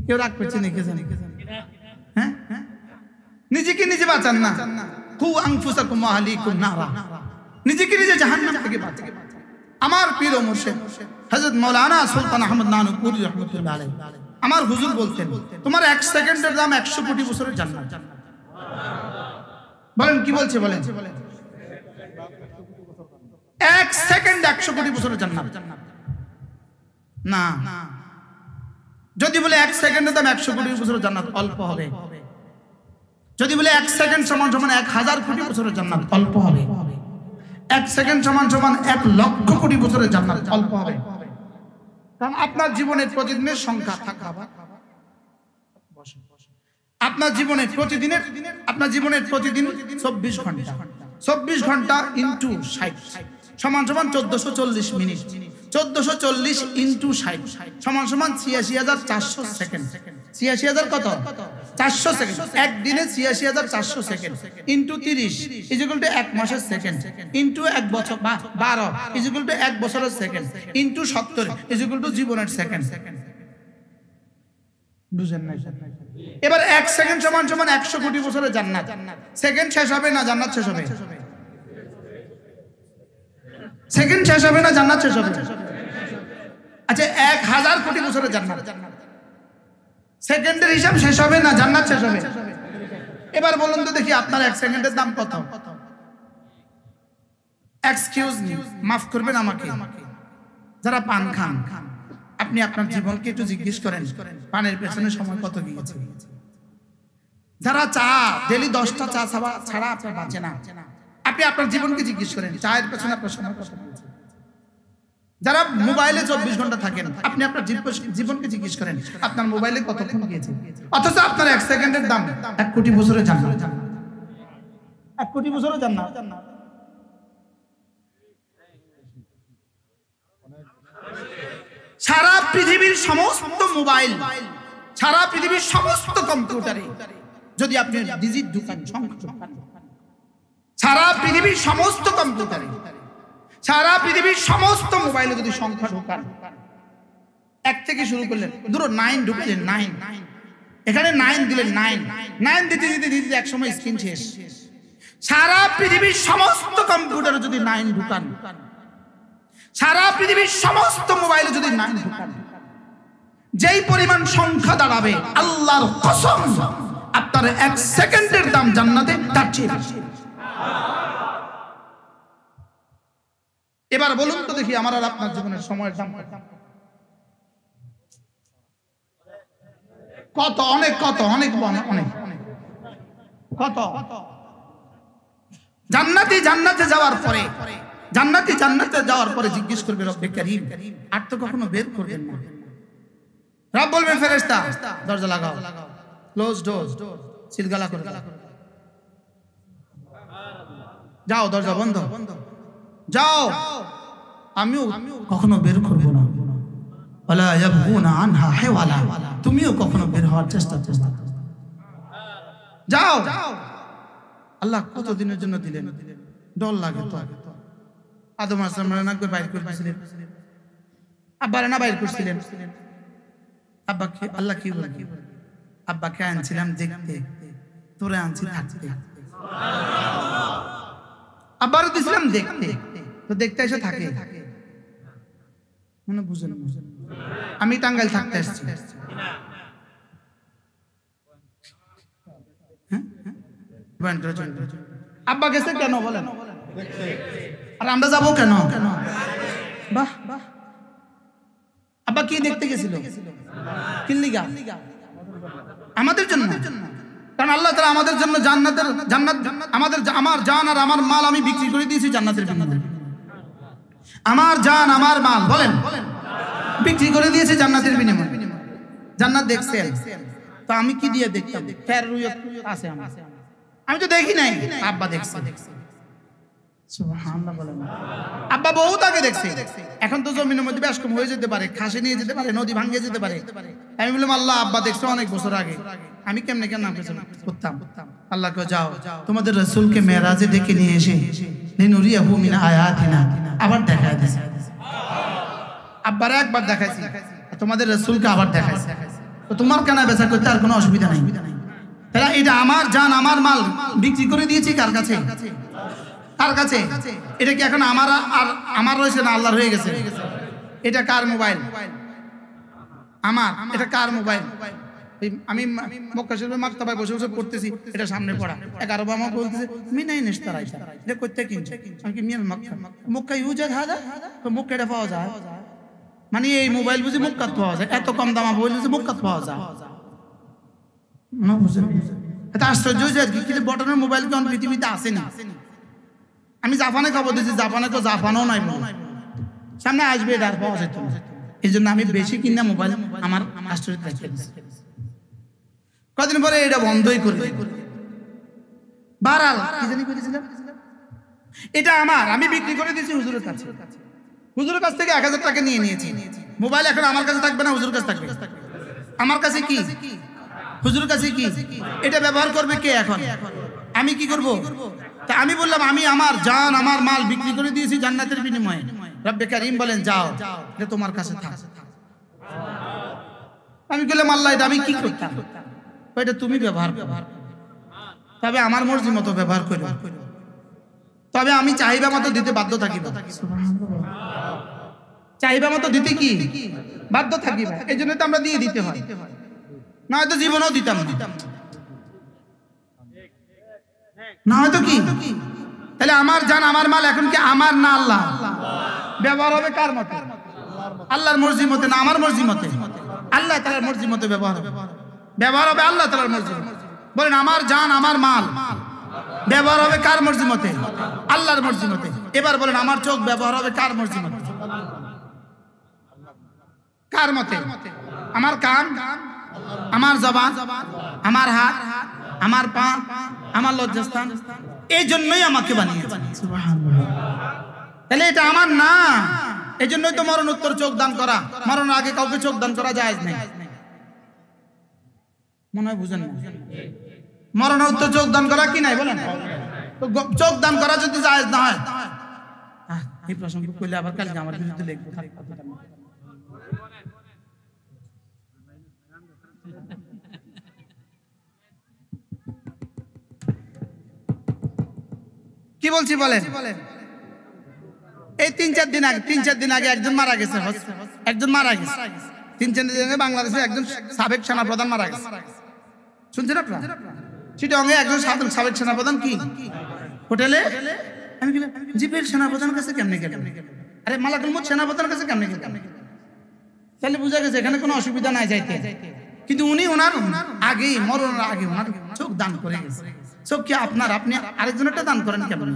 কেউ রাগ পেয়েছে নাকি? হ্যাঁ, নিজেকে নিজে বাঁচান না। কু আনফুসাকুম ওয়া আহলিকুম নারা, নিজেকে নিজে জাহান্নাম থেকে বাঁচান। আমার পীর ও মুর্শিদ হযরত মাওলানা সুলতান আহমদ নানুপুরি রাহমাতুল্লাহ আলাইহি আমার হুজুর বলতেন, তোমার 1 সেকেন্ডের দাম 100 কোটি বছরের জান্নাত। বলেন কি বলছে? বলেন 1 সেকেন্ড 100 কোটি বছরের জান্নাত না। যদি বলে 1 সেকেন্ডের দাম 100 কোটি বছরের জান্নাত, অল্প হবে। যদি বলে 1 সেকেন্ড সমান সমান 1000 কোটি বছরের জান্নাত, অল্প হবে। 1 সেকেন্ড সমান সমান 1 লক্ষ কোটি বছরের জান্নাত, অল্প হবে। কারণ আপনার জীবনের প্রতিদিনের সংখ্যা থাকা, আপনার জীবনের প্রতিদিনের, আপনার জীবনের প্রতিদিন 24 ঘন্টা, 24 ঘন্টা ইনটু 60 সমান সমান 1440 মিনিট, 1440 ইনটু 60 সমান সমান 86,400 সেকেন্ড। 86,000 কত? 400 সেকেন্ড। একদিনে 86,400 second into 30 is equal to 1 মাসের সেকেন্ড ইনটু 1 বছর 12 ইজ ইকুয়াল টু 1 বছরের second into 70 is equal to জীবনের সেকেন্ড। বুঝেন না? এবার 1 সেকেন্ড সমান সমান 100 কোটি বছরের জান্নাত। সেকেন্ড শেষ হবে না জান্নাত শেষ হবে? সেকেন্ড শেষ হবে না জান্নাত শেষ হবে? আচ্ছা 1000 কোটি বছরের জান্নাত, সেকেন্ডের হিসাব শেষ হবে না জান্নাত শেষ হবে? এবার বলুন তো দেখি আপনার 1 সেকেন্ডের দাম কত? এক্সকিউজ মি, মাফ করবেন আমাকে, যারা পান খান আপনি আপনার জীবনকে একটু জিজ্ঞেস করেন পানের পেছনে সময় কত গিয়েছে? যারা চা ডেলি 10টা চা ছাড়া আপনার বাঁচে না, আপনি আপনার জীবনকে জিজ্ঞেস করেন চায়ের পেছনে আপনার সময় কত গিয়েছে? যারা মোবাইলে 24 ঘন্টা থাকেন আপনি আপনার জীবনকে জিজ্ঞেস করেন আপনার মোবাইলে কতক্ষণ গিয়েছে? অথচ আপনার 1 সেকেন্ডের দাম 1 কোটি বছরের জান্নাত। 1 কোটি বছরের জান্নাত। পৃথিবীর সমস্ত মোবাইল, সারা পৃথিবীর সমস্ত কম্পিউটারে যদি আপনি ডিজিট ঢুকান, সংখ্যা ঢুকান, সারা পৃথিবীর সমস্ত কম্পিউটারে, সারা পৃথিবীর সমস্ত মোবাইলে যদি সংখ্যা ঢুকান, এক থেকে শুরু করলেন, ধরো 9 ঢুকালেন, 9 এখানে 9 দিলেন, 9 দিতে দিতে দিতে এক সময় স্ক্রিন শেষ। সারা পৃথিবীর সমস্ত কম্পিউটারে যদি 9 ঢুকান, সারা পৃথিবীর সমস্ত মোবাইলে যদি 9 ঢুকান, যেই পরিমাণ সংখ্যা দাঁড়াবে, আল্লাহর কসম আপনার 1 সেকেন্ডের দাম জান্নাতে তার চেয়ে বেশি। এবার বলুন তো দেখি, আমার আর আপনার জীবনের সময়ের দাম কত? অনেক, কত, অনেক, অনেক, কত? জান্নাতে যাওয়ার পরে, জান্নাতে যাওয়ার পরে জিজ্ঞেস করবে রব্বে কারীম, আর তো কখনো বের করবেন না। রব বলবে ফেরেশতা দরজা লাগাও, ক্লোজ ডোর, সিলগালা করে যাও, দরজা বন্ধ, যাও, আমিও কখনো বের করব না। ওয়ালা ইয়াবগুনা আনহা হিওয়ালা, তুমিও কখনো বের হওয়ার চেষ্টা যাও। আল্লাহ কত দিনের জন্য দিলেন? ডর লাগে তো। আদম আলাইহিস সালাম নাকি বাইর করে দিয়েছিলেন, আব্বারে না বাইর করছিলেন। আব্বাকে আল্লাহ কি বলে? আব্বাকে আনছিলাম দেখতে, তোরে আনছি থাকতে। আব্বারে দিছিলাম দেখতে, তো দেখতে এসে থাকে মনে বুঝেন। আমি টাঙ্গাইল থাকতে আসছি, আব্বা গেছে কেন বলেন? আর আমরা যাবো কেন? বাহ, আব্বা কি দেখতে গেছিল? কিল্লিগা আমাদের জন্য, কারণ আল্লাহ তাআলা আমাদের জন্য জান্নাত, আমার জান আর আমার মাল আমি বিক্রি করে দিয়েছি জান্নাতের বিনিময়ে। আমার জান আমার মাল বলেন বিক্রি করে দিয়েছে জান্নাতের বিনিময়ে। জান্নাত দেখছেন তো আমি কি দিয়ে দেখতাম? আছে আমি তো দেখি নাই, আব্বা দেখছে। সুবহানাল্লাহ বলেন। আব্বা বহুত আগে দেখছে। এখন তো জমিনের মধ্যে ব্যাস কম হয়ে যেতে পারে, খাসি নিয়ে যেতে পারে, নদী ভাঙিয়ে যেতে পারে। আমি বললাম আল্লাহ আব্বা দেখছে অনেক বছর আগে, আমি কেমনে কেন করতাম? আল্লাহকে যাও তোমাদের রাসূলকে মেরাজে ডেকে নিয়ে এসে লিনুরিয়াহু মিন আয়াতিনা আবার দেখায় দিয়েছে। আব্বারে একবার দেখাইছি, তোমাদের রাসূলকে আবার দেখাইছে। তো তোমার কেনা বেচা করতে আর কোনো অসুবিধা নাই। তাহলে এটা আমার জান আমার মাল বিক্রি করে দিয়েছি কার কাছে? কার কাছে? এটা কি এখন আমার আর আমার রয়েছে না আল্লাহর হয়ে গেছে? এটা কার মোবাইল? আমার। এটা কার মোবাইল? আমি মক্কা শরীফে মাকতাবায় বসে বসে পড়তেছি, এটা সামনে পড়া। 11 বাবা বলতেছে মিনাই নিস্তার আইসা, এটা কইতে কিনছে। আমি কি মিয়ান মক্কা ইউজাদ হাদা, তো মক্কা এটা পাওয়া যায়, মানে এই মোবাইল বুঝি মক্কাত পাওয়া যায়, এত কম দামা মোবাইল বুঝি মক্কাত পাওয়া যায় না? বুঝেন? এটা আশ্চর্য হয়ে যায় কি বটনের মোবাইল কোন পৃথিবীতে আসে না। আমি জাপানে খবর দিয়েছি, জাপানে তো জাপানও নাই, সামনে আসবে, এটা আর পাওয়া যেত না। এই জন্য আমি বেশি কিনা মোবাইল আমার আশ্চর্য রেখে দিচ্ছি। কদিন পরে এটা বন্ধই করে বারাল কি জানি করেছিলাম, এটা আমার, আমি বিক্রি করে দিয়েছি হুজুরের কাছে। হুজুরের কাছ থেকে 1000 টাকা নিয়ে নিয়েছি। মোবাইল এখন আমার কাছে থাকবে না, হুজুরের কাছে থাকবে। আমার কাছে কি, হুজুরের কাছে কি, এটা ব্যবহার করবে কে? এখন আমি কি করব? তা আমি বললাম আমি আমার জান আমার মাল বিক্রি করে দিয়েছি জান্নাতের বিনিময়ে। রব্বে কারীম বলেন যাও, এটা তোমার কাছে থাক। আমি বললাম আল্লাহ এটা আমি কি করতাম? এটা তুমি ব্যবহার করো, তবে আমার মর্জি মতো ব্যবহার করো, তবে আমি চাহিদা মতো দিতে বাধ্য থাকিব। চাহিদা মতো দিতে কি বাধ্য থাকিব, এই জন্য তো আমরা দিয়ে দিতে হয়, না হয়তো জীবনেও দিতাম না। না হয়তো কি? তাহলে আমার জান আমার মাল এখন কি আমার না আল্লাহ? ব্যবহার হবে কার মতে? আল্লাহর মর্জি মতে না আমার মর্জি মতে? আল্লাহ তাআলার মর্জি মতে ব্যবহার হবে, ব্যবহার হবে আল্লাহ তাআলার মর্জি। বলেন আমার জান আমার মাল ব্যবহার হবে কার মর্জি মতে? আল্লাহর মর্জি মতে। এবার বলেন আমার চোখ ব্যবহার হবে কার মর্জি মতে? কার মতে? আমার কান, আমার জবান, আমার হাত, আমার পা, আমার লজ্জাস্থান, এই জন্যই আমাকে বানিয়েছে। সুবহানাল্লাহ। তাহলে এটা আমার না, এজন্যই তো মরণোত্তর চোখ দান করা। মরণের আগে কাউকে চোখ দান করা জায়েজ নেই, মনে হয় বুঝেন না? মরণোত্তর চোখ দান করা কি নাই বলেন? তো চোখ দান করা যদি জায়েজ না হয়, এই প্রসঙ্গ কইলে আবার কালকে আমার বিরুদ্ধে লিখবো। কি বলছি বলেন? এই 3-4 দিন আগে একজন মারা গেছে, একজন মারা গেছে 3-4 দিন আগে বাংলাদেশে একজন সাবেক সেনাপ্রধান মারা গেছে, শুনছেন আপনারা? চিটাগং এ একজন সাবেক সেনাপ্রধান কি হোটেলে, আমি গেলাম জিপের সেনাপ্রধানের কাছে কেমনে গেলাম? আরে মালাকুল মউত সেনাপ্রধানের কাছে কেমনে গেলাম? তাহলে বুঝা গেছে এখানে কোনো অসুবিধা নাই যাইতে। কিন্তু উনি ওনার আগেই, মরণের আগে ওনার চোখ দান করে গেছে। চোখ কি আপনার? আপনি আরেকজনেরটা দান করেন কেমন?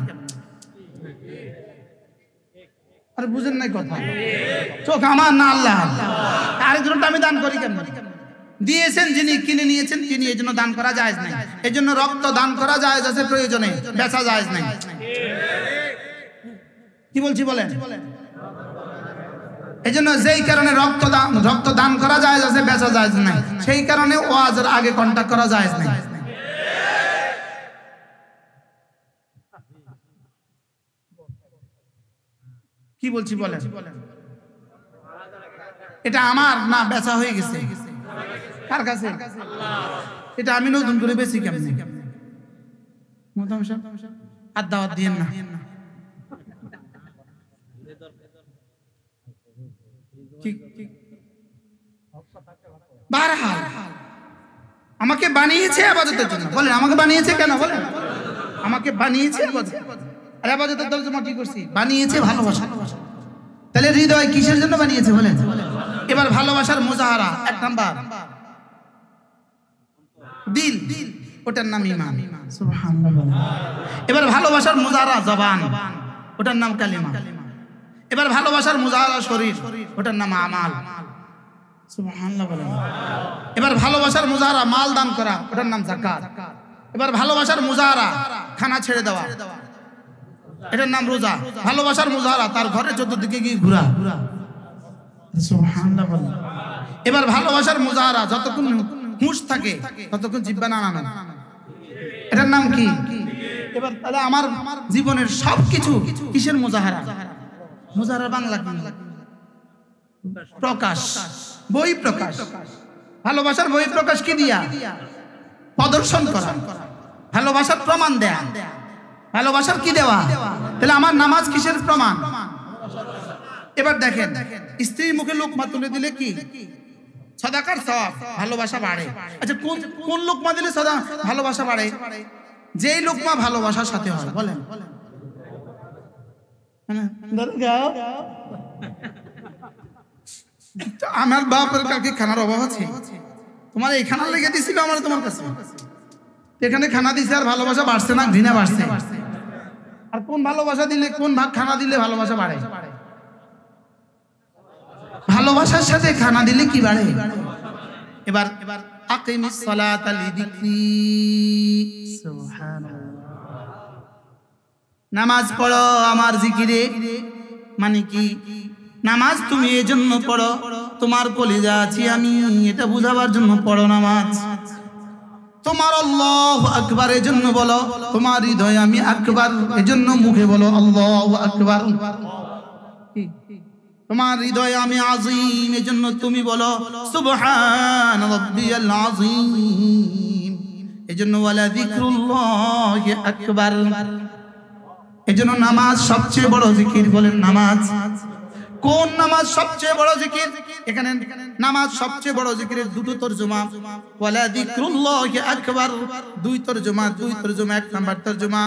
আরে বুঝেন নাই কথা? চোখ আমার না আল্লাহ, আরেকজনটা আমি দান করি কেমন? দিয়েছেন যিনি, কিনে নিয়েছেন তিনি, এই জন্য দান করা জায়েজ নাই। এই জন্য রক্ত দান করা জায়েজ আছে প্রয়োজনে, বেচা জায়েজ নাই। কি বলছি বলেন? এই জন্য যেই কারণে রক্ত দান করা জায়েজ আছে, বেচা জায়েজ নাই, সেই কারণে ওয়াজের আগে কন্টাক্ট করা জায়েজ নাই। কি বলছি বলেন? এটা আমার না বেচা হয়ে গেছে? কার কাছে? এটা আমি নতুন করে বেশি কেমনে? আর দাওয়াত দিয়েন না। বারহাল আমাকে বানিয়েছে ইবাদতের জন্য। বলেন আমাকে বানিয়েছে কেন? বলেন আমাকে বানিয়েছে ইবাদত। আর ইবাদতের তরজমা কি করছি? বানিয়েছে ভালোবাসা। তাহলে হৃদয় কিসের জন্য বানিয়েছে বলেন? এবার ভালোবাসার মুজাহারা 1 নাম্বার দিল, ওটার নাম ঈমান। সুবহানাল্লাহ। এবার ভালোবাসার মুজাহারা জবান, ওটার নাম কালিমা। এবার ভালোবাসার মুজাহারা শরীর, ওটার নাম আমাল। সুবহানাল্লাহ বলেন। এবার ভালোবাসার মুজাহারা মাল দান করা, ওটার নাম যাকাত। এবার ভালোবাসার মুজাহারা খানা ছেড়ে দেওয়া, এটার নাম রোজা। ভালোবাসার মুজাহারা তার ঘরে চতুর্দিকে গিয়ে ঘোরা। সুবহানাল্লাহ বলেন। এবার ভালোবাসার মুজাহারা যতক্ষণ হুঁশ থাকে ততক্ষণ জিহ্বা না নাড়া, এটার নাম কি? এবার তাহলে আমার জীবনের সবকিছু কিসের মুজাহারা? মুজাহারা বাংলা কি? প্রকাশ, বই প্রকাশ। ভালোবাসার বই প্রকাশ কি দিয়া? প্রদর্শন করা, ভালোবাসার প্রমাণ দেয়া। ভালোবাসার কি দেওয়া? তাহলে আমার নামাজ কিসের প্রমাণ? এবার দেখেন, স্ত্রীর মুখে লোকমা তুলে দিলে কি সাদাকার সওয়াব, ভালোবাসা বাড়ে। আচ্ছা কোন লোকমা দিলে ভালোবাসা বাড়ে? যেই লোকমা ভালোবাসার সাথে হয়। বলেন আমার বাপের কালকে খানার অভাব আছে, তোমার এই খানা লেগে দিছিল আমার তোমার কাছে, এখানে খানা দিছে আর ভালোবাসা বাড়ছে না ঘৃণা বাড়ছে? আর কোন ভালোবাসা দিলে, কোন ভাগ খানা দিলে ভালোবাসা বাড়ে? ভালোবাসার সাথে খানা দিলে কি বাড়ে? এবার আকিমিস সালাতা লিযিকরি। সুবহানাল্লাহ। নামাজ পড়ো আমার জিকিরে। মানে কি? নামাজ তুমি এজন্য পড়ো তোমার কলিজা আছি আমি, এটা বুঝাবার জন্য পড়ো নামাজ। তোমার আল্লাহু আকবার এজন্য বলো, তোমার হৃদয়ে আমি আকবার এজন্য মুখে বলো আল্লাহু আকবার। তোমার হৃদয়ে আমি আযীম এজন্য তুমি বলো সুবহান রাব্বিয়াল আযীম। এজন্য ওয়ালা যিকরুল্লাহি আকবার। এজন্য নামাজ সবচেয়ে বড় জিকির। বলেন নামাজ কোন নামাজ সবচেয়ে বড় জিকির? এখানে নামাজ সবচেয়ে বড় জিকিরের দুটো তরজমা, ওয়ালা যিকরুল্লাহি আকবার, দুই তরজমা। 1 নাম্বার তরজমা,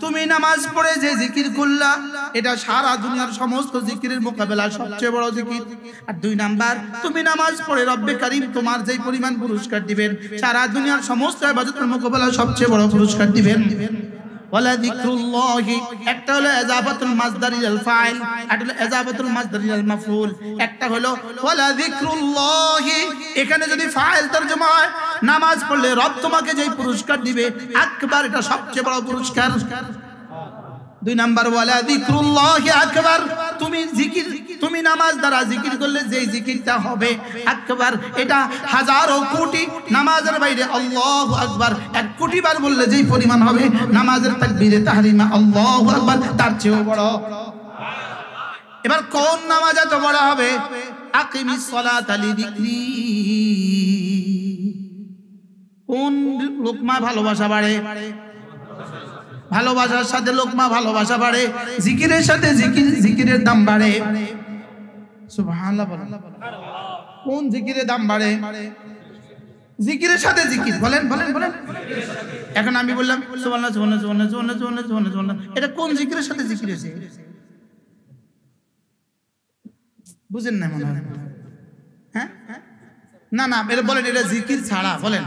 তুমি নামাজ পড়ে যে জিকির করলা এটা সারা দুনিয়ার সমস্ত জিকিরের মোকাবেলা সবচেয়ে বড় জিকির। আর 2 নাম্বার, তুমি নামাজ পড়ে রব্বে কারীম তোমার যেই পরিমাণ পুরস্কার দিবেন সারা দুনিয়ার সমস্ত ইবাদতের মোকাবেলা সবচেয়ে বড় পুরস্কার দিবেন। ওয়ালা যিকরুল্লাহি, একটা হলো ইজাফাতুল মাসদার ইলাল ফাইল, আর হলো ইজাফাতুল মাসদার ইলাল মাফউল। একটা হলো ওয়ালা যিকরুল্লাহি, এখানে যদি ফাইল তরজমা হয় নামাজ পড়লে রব তোমাকে যেই পুরস্কার দিবে আকবার, এটা সবচেয়ে বড় পুরস্কার। 2 নাম্বার ওয়ালা যিকরুল্লাহি আকবার, তুমি জিকির তুমি নামাজ দ্বারা জিকির করলে যেই জিকিরটা হবে আকবার, এটা হাজারো কোটি নামাজের বাইরে আল্লাহু আকবার 1 কোটি বার বললে যেই পরিমাণ হবে নামাজের তাকবীরে তাহরিমা আল্লাহু আকবার তার চেয়েও বড়। এবার কোন নামাজ এত বড় হবে? আকিমিস সালাতা লিযিকরি। কোন লোকমা ভালোবাসা বাড়ে? ভালোবাসার সাথে লোকমা ভালোবাসা বাড়ে, জিকিরের সাথে জিকিরের দাম বাড়ে। সুবহানাল্লাহ বলেন। কোন জিকিরের দাম বাড়ে? জিকিরের সাথে জিকির। বলেন বলেন বলেন। এখন আমি বললাম সুবহানাল্লাহ সুবহানাল্লাহ সুবহানাল্লাহ সুবহানাল্লাহ সুবহানাল্লাহ সুবহানাল্লাহ, এটা কোন জিকিরের সাথে জিকির হয়েছে? বুঝেন না মনে হয়? হ্যাঁ না না, এটা বলেন এটা জিকির ছাড়া। বলেন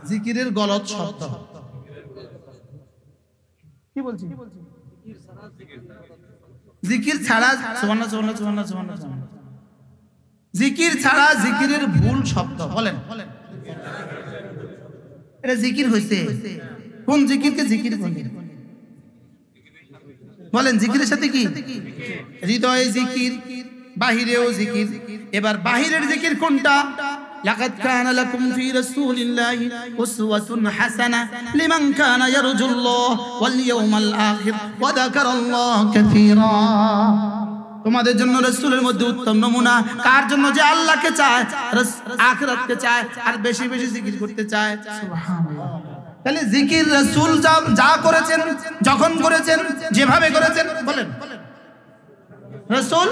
জিকিরের গলত শব্দ কি বলছি? জিকির ছাড়া সুবহানাল্লাহ সুবহানাল্লাহ সুবহানাল্লাহ সুবহানাল্লাহ, জিকির ছাড়া জিকিরের ভুল শব্দ। বলেন এটা জিকির হইছে। কোন জিকিরকে জিকির বলে? বলেন জিকিরের সাথে কি? হৃদয়ে জিকির, বাহিরেও জিকির। এবার বাহিরের জিকির কোনটা? লাকাদ কানা লাকুম ফি রাসূলিল্লাহি উসওয়াতুন হাসানাহ লিমান কানা ইয়ারজুল্লাহ ওয়াল ইয়াউমাল আখির ওয়া যাকারাল্লাহ কাসীরা। তোমাদের জন্য রাসূলের মধ্যে উত্তম নমুনা কার জন্য? যে আল্লাহকে চায়, আখিরাতকে চায় আর বেশি বেশি জিকির করতে চায়। সুবহানাল্লাহ। তাহলে জিকির রাসূল যা করেছেন, যখন করেছেন, যেভাবে করেছেন, বলেন রাসূল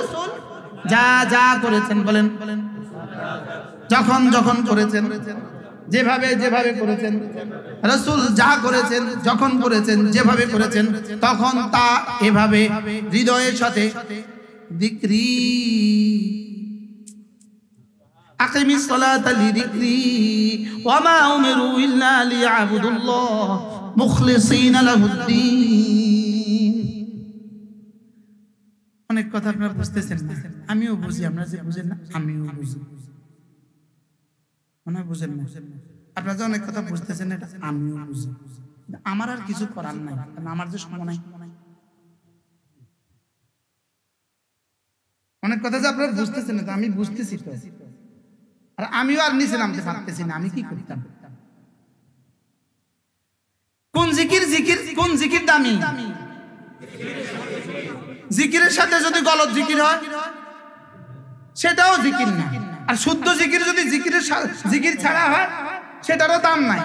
যা যা করেছেন, বলেন যখন যখন করেছেন, যেভাবে যেভাবে করেছেন, রাসূল যা করেছেন, যখন করেছেন, যেভাবে করেছেন, তখন তা এভাবে হৃদয়ের সাথে যিকরি। আকিমিস সালাতা লিযিকরি ওয়া মা উমিরু ইল্লা লিয়াবুদুল্লাহ মুখলিসিনা লাহুদ্দিন। অনেক কথা আপনারা বুঝতেছেন না, আমিও বুঝি। আপনারা যে বুঝেন না আমিও বুঝি, মনে হয় বুঝেন না। আপনারা যে অনেক কথা বুঝতেছেন এটা আমিও বুঝি, আমার আর কিছু করার নাই, কারণ আমার যে সময় নাই। অনেক কথা যে আপনারা বুঝতেছেন না, আমি বুঝতেছি তো, আর আমিও আর নিচে নামতে পারতেছি না। আমি কি করতাম? কোন জিকির জিকির কোন জিকির দামি? জিকিরের সাথে যদি গলত জিকির হয় সেটাও জিকির না, আর শুদ্ধ জিকির যদি জিকির ছাড়া হয় সেটারও দাম নাই।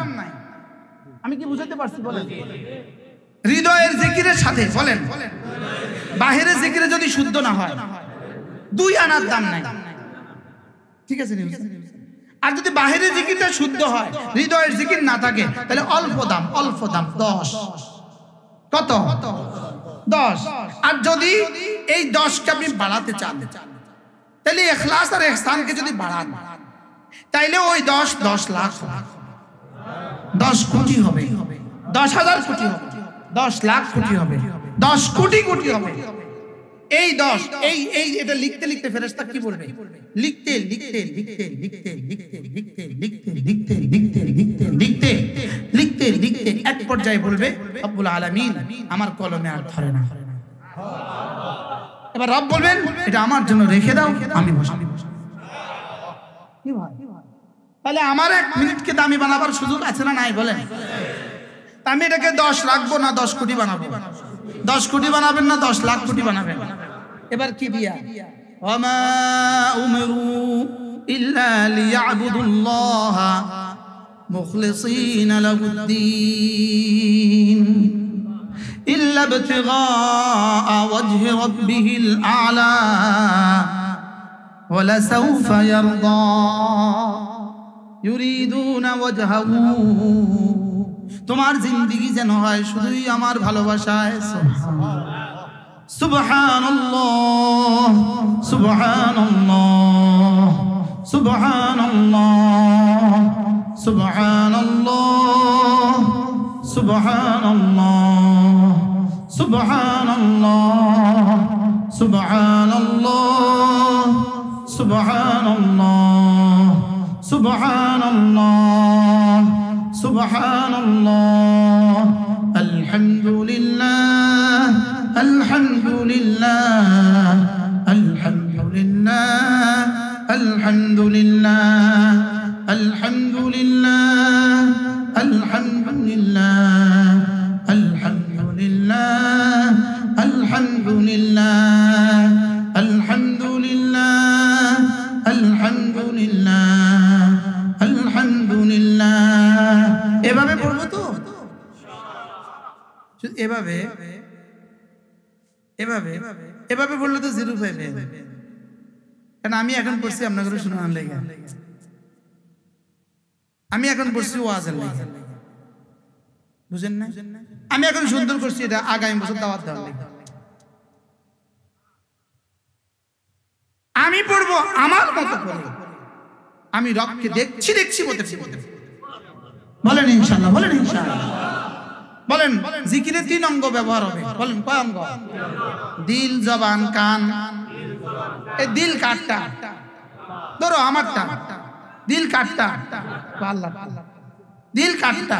আমি কি বুঝাতে পারছি? বলেন হৃদয়ের জিকিরের সাথে, বলেন বাহিরের জিকিরে যদি শুদ্ধ না হয় 2 আনার দাম নাই। ঠিক আছে? আর যদি বাহিরের জিকিরটা শুদ্ধ হয়, হৃদয়ের জিকির না থাকে, তাহলে অল্প দাম 10। কত? 10। আর যদি এই 10কে আপনি বাড়াতে চান, তাহলে ইখলাস আর ইহসানকে যদি বাড়ান, তাইলে ওই 10 লাখ 10 কোটি হবে, 10,000 কোটি হবে, 10 লাখ কোটি হবে, 10 কোটি কোটি হবে। এই 10 এই এটা লিখতে লিখতে ফেরেশতা কি বলবে? লিখতে লিখতে লিখতে লিখতে লিখতে লিখতে লিখতে লিখতে লিখতে লিখতে লিখতে লিখতে লিখতে এক পর্যায়ে বলবে রব্বুল আলামিন আমার কলমে আর ধরে না। এবার রব বলবেন এটা আমার জন্য রেখে দাও, আমি বসাবো। কি ভাই? তাহলে আমার 1 মিনিটকে দামি বানাবার সুযোগ আছে না নাই? বলেন আমি এটাকে 10 রাখবো না 10 কোটি বানাবো? 10 কোটি বানাবেন না 10 লাখ কোটি বানাবেন? এবার কি দিয়া? ওয়ামা উমিরু ইল্লা লিয়াবুদুল্লাহ মুখলিসিনা লাহুদ্দিন ইল্লা ইবতিগা ওয়াজহি রাব্বিহিল আ'লা ওয়া লাসাউফা ইয়ারদা ইউরিদুনা ওয়াজহাহু। তোমার জিন্দেগি যেন হয় শুধুই আমার ভালোবাসায়। সুবহানাল্লাহ সুবহানাল্লাহ সুবহানাল্লাহ সুবহানাল্লাহ সুবহানাল্লাহ সুবহানাল্লাহ সুবহানাল্লাহ সুবহানাল্লাহ সুবহানাল্লাহ সুবহানাল্লাহ আলহামদুলিল্লাহ আলহামদুলিল্লাহ আলহামদুলিল্লাহ। আলহামদুলিল্লাহ আলহামদুলিল্লাহ আলহামদুলিল্লাহ আলহামদুলিল্লাহ আলহামদুলিল্লাহ আলহামদুলিল্লাহ আলহামদুলিল্লাহ আলহামদুলিল্লাহ। এভাবে পড়বো তো, এভাবে এভাবে এভাবে বললে তো জিরো পাইবে, কারণ আমি এখন পড়ছি আপনাদের শোনার লেগে, আমি এখন পড়ছি ওয়াজের লেগে, বুঝেন না? আমি এখন সুন্দর করছি, এটা আগামী বছর দাওয়াত দেওয়ার লেগে। আমি পড়বো আমার মতো করে, আমি রবকে দেখছি দেখছি বলতে বলেন ইনশাআল্লাহ, বলেন ইনশাআল্লাহ। বলেন জিকিরে 3 অঙ্গ ব্যবহার হবে, বলেন কয় অঙ্গ? দিল, জবান, কান। এই দিল কাটটা ধরো আমারটা, দিল কাটটা আল্লাহ, দিল কাটটা,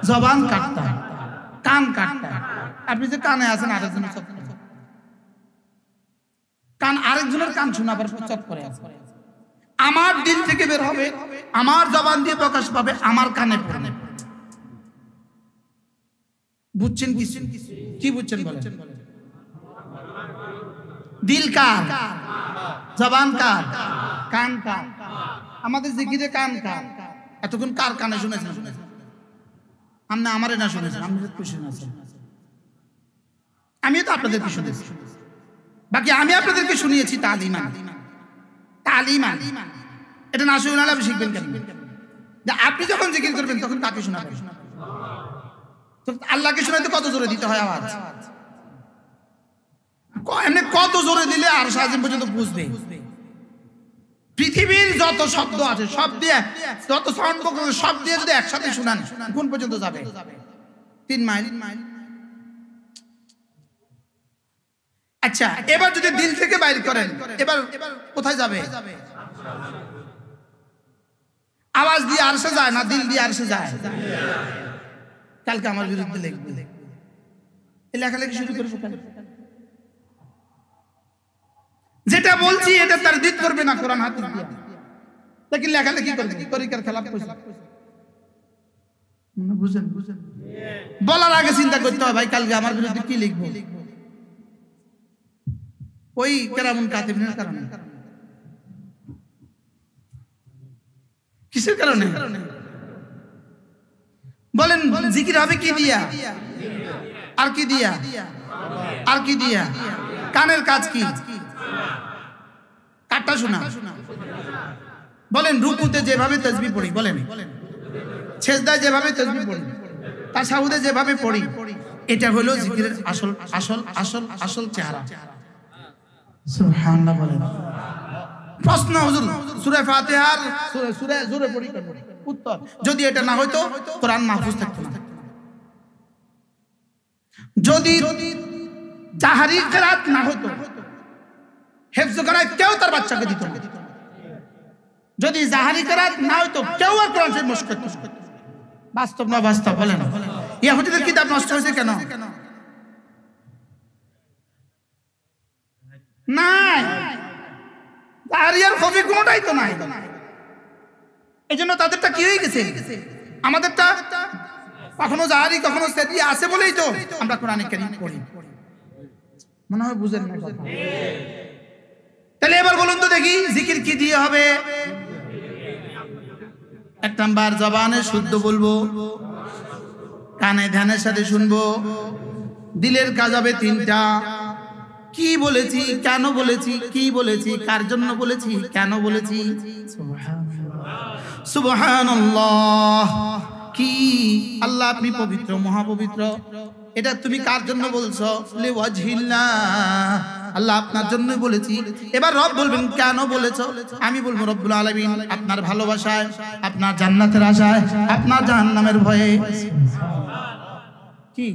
জবান কাটটা, কান কাটটা। আপনি যে কানে আছেন আরেকজনের কান, আরেকজনের কান শোনাবার চট করে আছে। আমার দিল থেকে বের হবে, আমার জবান দিয়ে প্রকাশ পাবে, আমার কানে পড়বে। বুঝছেন কি বুঝছেন বলেন? দিল কার, জবান কার, কান কার? আমাদের জিকিরে কান কার? এতক্ষণ কার কানে শুনেছেন? আপনি আমারে না শুনেছেন, আপনাদের খুশি আছেন, আমিও তো আপনাদেরকে শুনেছি। বাকি আমি আপনাদেরকে শুনিয়েছি তালিমান, তালিমান। এটা না শুনালে আপনি শিখবেন কেন? আপনি যখন জিকির করবেন তখন কাকে শোনাবেন? আল্লাহকে শোনাতে কত জোরে দিতে হয় আওয়াজ? এমনি কত জোরে দিলে আর সারাদিন পর্যন্ত বুঝবে? পৃথিবীর যত শব্দ আছে সব দিয়ে, যত সাউন্ড বক্স আছে সব দিয়ে যদি একসাথে শোনান কোন পর্যন্ত যাবে? 3 মাইল। আচ্ছা, এবার যদি দিল থেকে বাইর করেন, এবার কোথায় যাবে? আওয়াজ দিয়ে আরশে যায় না, দিল দিয়ে আরশে যায়? কালকে আমার বিরুদ্ধে লিখবে, এই লেখালেখি শুরু করবো। যেটা বলছি এটা তার দিত করবে না কোরআন হাতে দিয়ে, দেখি লেখালেখি করবে, তরিকার খেলাফ করছে। বুঝেন? বলার আগে চিন্তা করতে হয়, ভাই কালকে আমার বিরুদ্ধে কি লিখবো? ওই কেরামুন কাতিবিনের কারণে। কিসের কারণে? বলেন জিকির হবে কি দিয়া? আর কি দিয়া? আর কি দিয়া? কানের কাজ কি? কাটটা শোনা। বলেন রুকুতে যেভাবে তাসবিহ পড়ি, বলেন সেজদায় যেভাবে তাসবিহ পড়ি, তাশাহুদে যেভাবে পড়ি, এটা হলো জিকিরের আসল আসল আসল আসল চেহারা। সুবহানাল্লাহ বলেন। প্রশ্ন হুজুর সূরা ফাতিহার সূরা জোরে পড়ি, উত্তর যদি এটা না হইতো কোরআন মাহফুজ থাকতো না। যদি জাহরি কিরাত না হতো, হিফজ করায় কেউ তার বাচ্চাকে দিত না। যদি জাহরি কিরাত না হতো কেউ আর কোরআন শরীফ মুখস্থ করত না। বাস্তব না বাস্তব? বলেন ইহুদিদের কিতাব নষ্ট হয়েছে কেন? নাই, জাহরি আর খফি কোনটাই তো নাই। এইজন্য তাদেরটা কি হয়ে গেছে, আমাদেরটা কখনো জাহরি কখনো সিররি আছে বলেই তো আমরা কোরআনে কারীম পড়ি। মনে হয় বুঝেন না কথা। তাহলে এবার বলুন তো দেখি জিকির কি দিয়ে হবে? 1 নাম্বার জবানে শুদ্ধ বলবো, কানে ধ্যানের সাথে শুনবো, দিলের কাজ হবে 3টা। কি বলেছি, কেন বলেছি, কি বলেছি, কার জন্য বলেছি, কেন বলেছি? সুবহানাল্লাহ। কি আল্লাহ আপনি পবিত্র, মহাপবিত্র, এটা তুমি কার জন্য বলছো? লিওয়াজহিল্লাহ, আল্লাহ আপনার জন্যই বলেছি। এবার রব বলবেন কেন বলেছো? আমি বলবো রব্বুল আলামিন আপনার ভালোবাসায়, আপনার জান্নাতের আশায়, আপনার জাহান্নামের ভয়ে। কি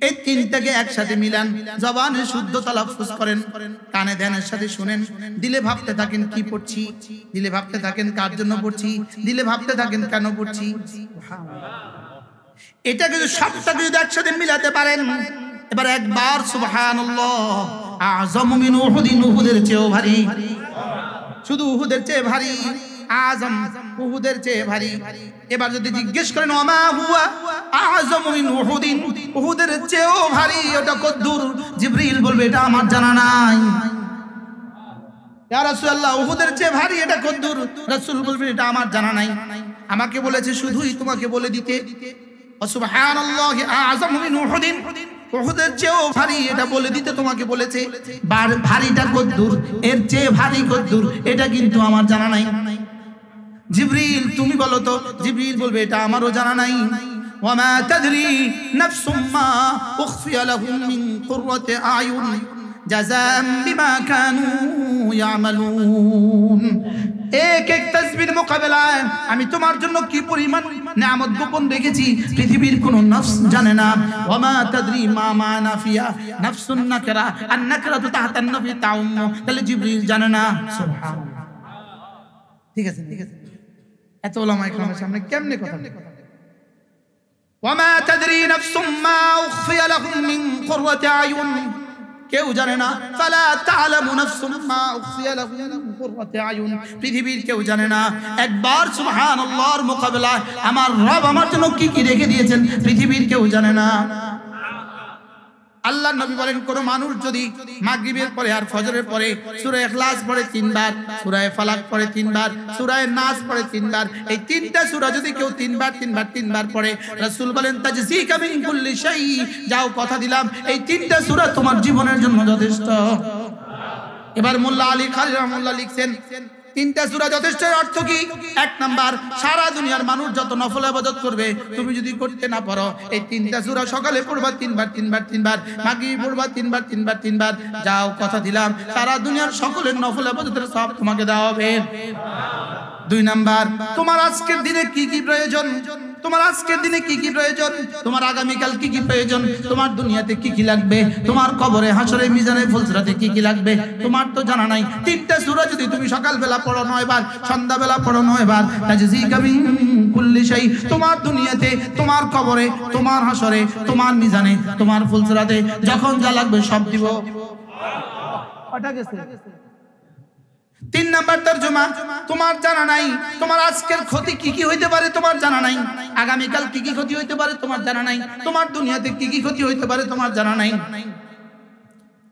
এই 3টাকে একসাথে মিলান, জবানে শুদ্ধ তালাফুজ করেন, কানে ধ্যানের সাথে শুনেন, দিলে ভাবতে থাকেন কি পড়ছি, দিলে ভাবতে থাকেন কার জন্য পড়ছি, দিলে ভাবতে থাকেন কেন পড়ছি। এটাকে সবটাকে যদি একসাথে মিলাতে পারেন, এবার একবার সুবহানাল্লাহ আযম মিন উহুদিন, উহুদের চেয়েও ভারী। শুধু উহুদের চেয়ে ভারী, আযম উহুদের চেয়ে ভারী। এবার যদি জিজ্ঞেস করেন ওমা হুয়া আযম মিন উহুদিন, উহুদের চেয়েও ভারী ওটা কদ্দুর? জিবরিল বলবে এটা আমার জানা নাই। ইয়া রাসূলুল্লাহ উহুদের চেয়ে ভারী এটা কদ্দুর? রাসূল বলবেন এটা আমার জানা নাই। আমাকে বলেছে শুধুই তোমাকে বলে দিতে সুবহানাল্লাহি আযম মিন উহুদিন, উহুদের চেয়েও ভারী এটা বলে দিতে তোমাকে বলেছে। ভারীটা কদ্দুর, এর চেয়ে ভারী কদ্দুর এটা কিন্তু আমার জানা নাই। জিবরিল তুমি বলো তো। জিবরিল বলবে এটা আমারও জানা নাই। ওয়ামা তাদরি নাফসুম মা উখফিয়া লাহুম মিন কুররাতি আয়ুন জাযাআন বিমা কানু ইয়ামালুন। এক এক তাসবির মোকাবেলায় আমি তোমার জন্য কি পরিমাণ নিয়ামত গোপন রেখেছি পৃথিবীর কোন নফস জানে না। ওয়ামা তাদরি মা মানা ফিয়া নাফসুন নাকরা, আন নাকরাতু তাহতা আন-নফি তাউম্মু। তাহলে জিবরিল জানে না। সুবহানাল্লাহ। ঠিক আছে, ঠিক আছে। এত ওলামা ইকরামের সামনে কেমনে কথা? ওয়ামা তাদরি নাফসুম মা উখফিয়া লাহুম মিন কুররাতি আয়ুন, কেউ জানে না। ফালা তা'লামু নাফসুম মা উখফিয়া লাহুম মিন কুররাতি আয়ুন, পৃথিবীর কেউ জানে না। একবার সুবহানাল্লাহর মোকাবেলায় আমার রব আমার জন্য কি কি রেখে দিয়েছেন পৃথিবীর কেউ জানে না। আল্লাহর নবী বলেন কোন মানুষ যদি মাগরিবের পরে আর ফজরের পরে সূরা ইখলাস পড়ে 3 বার, সূরা ফালাক পড়ে 3 বার, সূরা নাস পড়ে 3 বার, এই তিনটা সূরা যদি কেউ 3 বার পড়ে, রাসূল বলেন তাজসিকা মিন কুল্লি শাই, যাও কথা দিলাম এই তিনটা সূরা তোমার জীবনের জন্য যথেষ্ট। এবার মোল্লা আলী খালি রাহমাতুল্লাহ লিখছেন তিনটা সূরা যথেষ্ট। অর্থ কি? এক নাম্বার, সারা দুনিয়ার মানুষ যত নফল ইবাদত করবে তুমি যদি করতে না পারো, এই তিনটা সূরা সকালে পড়বা 3 বার, মাগরিবে পড়বা 3 বার, যাও কথা দিলাম সারা দুনিয়ার সকলের নফল ইবাদতের সওয়াব তোমাকে দেওয়া হবে। 2 নাম্বার, তোমার আজকের দিনে কি কি প্রয়োজন, তোমার আজকের দিনে কি কি প্রয়োজন, তোমার আগামীকাল কি কি প্রয়োজন, তোমার দুনিয়াতে কি কি লাগবে, তোমার কবরে হাসরে মিজানে ফুলসরাতে কি কি লাগবে তোমার তো জানা নাই। তিনটা সূরা যদি তুমি সকালবেলা পড়ো 9 বার, সন্ধ্যাবেলা পড়ো 9 বার, তাজসিকা মিন কুল্লি শাই, তোমার দুনিয়াতে, তোমার কবরে, তোমার হাসরে, তোমার মিজানে, তোমার ফুলসরাতে যখন যা লাগবে সব দিব। ওটা গেছে। 3 নাম্বার তরজমা, তোমার জানা নাই তোমার আজকের ক্ষতি কি কি হইতে পারে তোমার জানা নাই, আগামীকাল কি কি ক্ষতি হইতে পারে তোমার জানা নাই, তোমার দুনিয়াতে কি কি ক্ষতি হইতে পারে তোমার জানা নাই।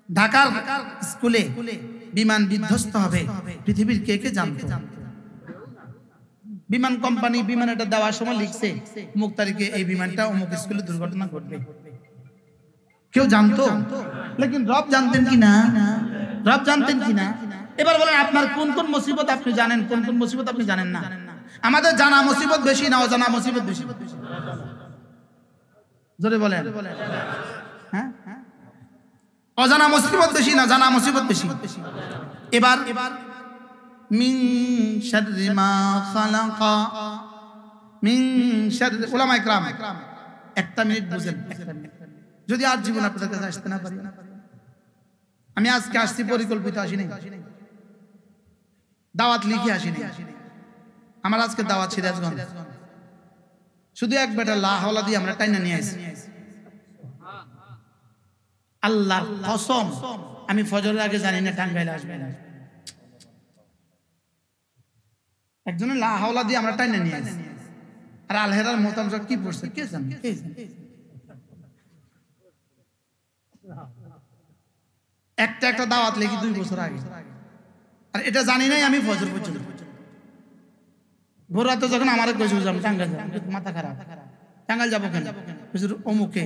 ঢাকার স্কুলে বিমান বিধ্বস্ত হবে পৃথিবীর কে কে জানতো? বিমান কোম্পানি বিমানটা দেওয়ার সময় লিখছে অমুক তারিখে এই বিমানটা অমুক স্কুলে দুর্ঘটনা ঘটবে। কেউ জানতো? লেকিন রব জানতেন কি না? রব জানতেন কি না? এবার বলেন আপনার কোন কোন মুসিবত আপনি জানেন, কোন কোন মুসিবত আপনি জানেন না? আমাদের জানা মুসিবত বেশি না অজানা মুসিবত বেশি? জোরে বলেন। হ্যাঁ, অজানা মুসিবত বেশি না জানা মুসিবত বেশি? এবার মিন শাররি মা খালাকা, মিন শাররি, উলামা ইকরাম 1 মিনিট বুঝেন, 1 মিনিট। যদি আর জীবন আপনাদের কাছে আসতে না পারি, আমি আজকে আসছি পরিকল্পিত আসি নাই, দাওয়াত লিখে আসি নাই। আমার আজকে দাওয়াত সিরাজগঞ্জ, শুধু এক বেটা লা হাওলা দিয়ে আমরা টাইনা নিয়ে আসি। আল্লাহর কসম আমি ফজরের আগে জানি না টাঙ্গাইলে আসবে না। একজনের লা হাওলা দিয়ে আমরা টাইনা নিয়ে আসি। আর আলহেরার মোতামজা কি পড়ছে কে জানে? একটা দাওয়াত লিখি 2 বছর আগে, আর এটা জানি নাই আমি ফজর পর্যন্ত। ভোর রাতে যখন আমার কইছে আমি টাঙ্গাইল যাব, মাথা খারাপ, টাঙ্গাইল যাবো কেন? হুজুর অমুকে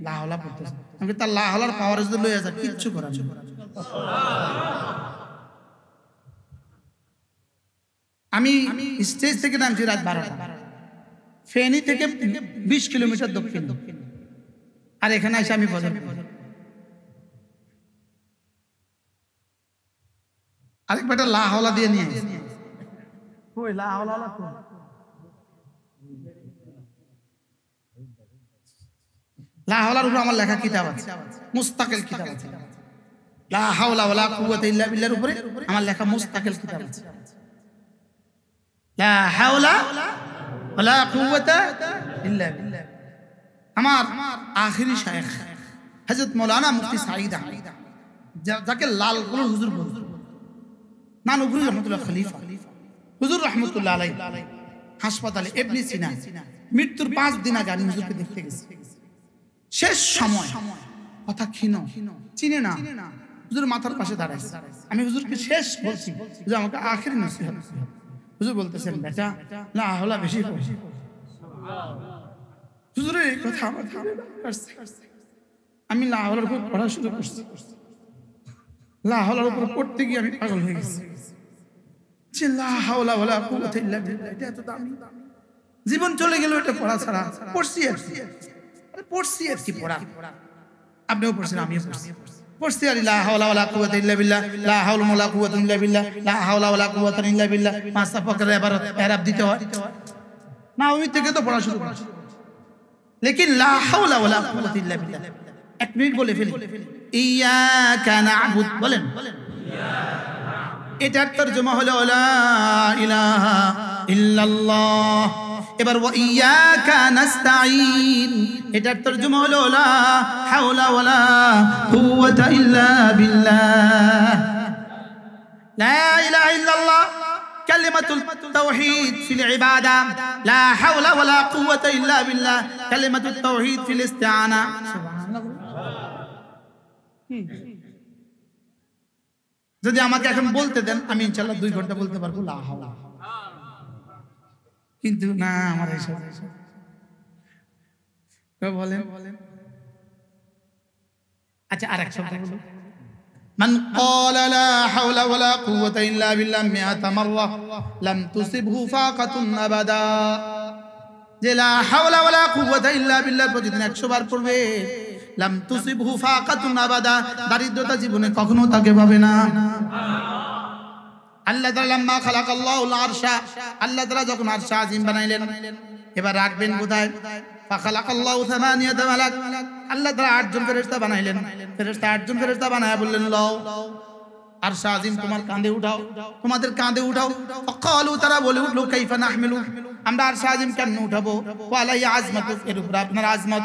লা হাওলা পড়তেছে। আমি তার লা হাওলার পাওয়ার যদি লইয়া যা কিচ্ছু করার নেই। আমি স্টেজ থেকে নামছি রাত 12টা, ফেনী থেকে 20 কিলোমিটার দক্ষিণ, আর এখানে এসে আমি ফজর। আরেক বেটা লা হাওলা দিয়ে নিয়ে আসি। কই লা হাওলা তো লা হাওলার উপর আমার লেখা কিতাব আছে, মুস্তাকিল কিতাব আছে। লা হাওলা ওয়ালা কুওয়াতা ইল্লা বিল্লাহর উপরে আমার লেখা মুস্তাকিল কিতাব আছে। লা হাওলা ওয়ালা কুওয়াতা ইল্লা বিল্লাহ। আমার আখেরি শায়েখ হযরত মাওলানা মুফতি সাঈদ আহমদ, যাকে লাল কুল হুজুর বলতো, নানুপুরি রহমতুল্লাহ খলিফা হুজুর রহমতুল্লাহ আলাইহি হাসপাতালে ইবনে সিনা মৃত্যুর 5 দিন আগে আমি হুজুরকে দেখতে গেছি। শেষ সময় কথা ক্ষীণ, চিনে না, হুজুর মাথার পাশে দাঁড়ায়। আমি হুজুরকে শেষ বলছি, হুজুর আমাকে আখিরি নসিহত। হুজুর বলতেছেন, বেটা লা হাওলা বেশি পড়ো। হুজুরের এই কথা আমার আমি লা হাওলার উপর পড়া শুরু করছি। লা হাওলার উপর পড়তে গিয়ে আমি পাগল হয়ে গেছি। যে লা হাওলা ওয়ালা কুওয়াতা ইল্লা বিল্লাহ, এটা এত দামি, জীবন চলে গেল এটা পড়া ছাড়া। পড়ছি আর কি পড়া, আপনিও পড়ছেন, আমিও পড়ছি আর লা হাওলা ওয়ালা কুওয়াতা ইল্লা বিল্লাহ, লা হাওলা ওয়ালা কুওয়াতা ইল্লা বিল্লাহ, লা হাওলা ওয়ালা কুওয়াতা ইল্লা বিল্লাহ। পাঁচটা ফকরের এরাব দিতে হয় না, ওই থেকে তো পড়া শুরু করছি। লেকিন লা হাওলা ওয়ালা কুওয়াতা ইল্লা বিল্লাহ 1 মিনিট বলে ফেলি, ইয়াকা না'বুদ বলেন, এটার তরজমা হলো লা ইলাহা ইল্লাল্লাহ। এবার ওয়া ইয়াকা নাস্তাঈন, এটার তরজমা হলো লা হাওলা ওয়ালা কুওয়াতা ইল্লা বিল্লাহ। লা ইলাহা ইল্লাল্লাহ কালিমাতুল তাওহীদ ফিল ইবাদা, লা হাওলা ওয়ালা কুওয়াতা ইল্লা বিল্লাহ কালিমাতুত তাওহীদ ফিল ইস্তিআনা। যদি আমাকে এখন বলতে দেন, আমি ইনশাআল্লাহ 2 ঘন্টা বলতে পারবো লা হাওলা, কিন্তু না আমার এইসব বলেন। আচ্ছা, আরেক শব্দ বলুন, মান ক্বালা লা হাওলা ওয়ালা কুওয়াতা ইল্লা বিল্লাহ 100 মাররা লাম তুসিবহু ফাকাতুন আবাদা। যে লা হাওলা ওয়ালা কুওয়াতা ইল্লা বিল্লাহ প্রতিদিন 100 বার পড়বে, লাম তুসিবহু ফাকাতুন আবাদা, দারিদ্রতা জীবনে কখনো তাকে পাবে না। আল্লাহ তাআলা লাম্মা খালাকাল্লাহুল আরশা, আল্লাহ তাআলা যখন আরশ আজিম বানাইলেন, এবার রাখবেন কোথায়? ফাখালাকাল্লাহু 8 মালাক, আল্লাহ তাআলা 8 জন ফেরেশতা বানাইলেন। ফেরেশতা 8 জন ফেরেশতা বানায়া বললেন, লও আরশ আজিম তোমার কাঁধে উঠাও, তোমাদের কাঁধে উঠাও। ফাকালু, তারা বলে উঠলো, কাইফা নাহমিলু, আমরা আরশ আজিম কেমনে উঠাবো? ওয়া আলাইহি আজমাতু, এর উপরে আপনার আজমত,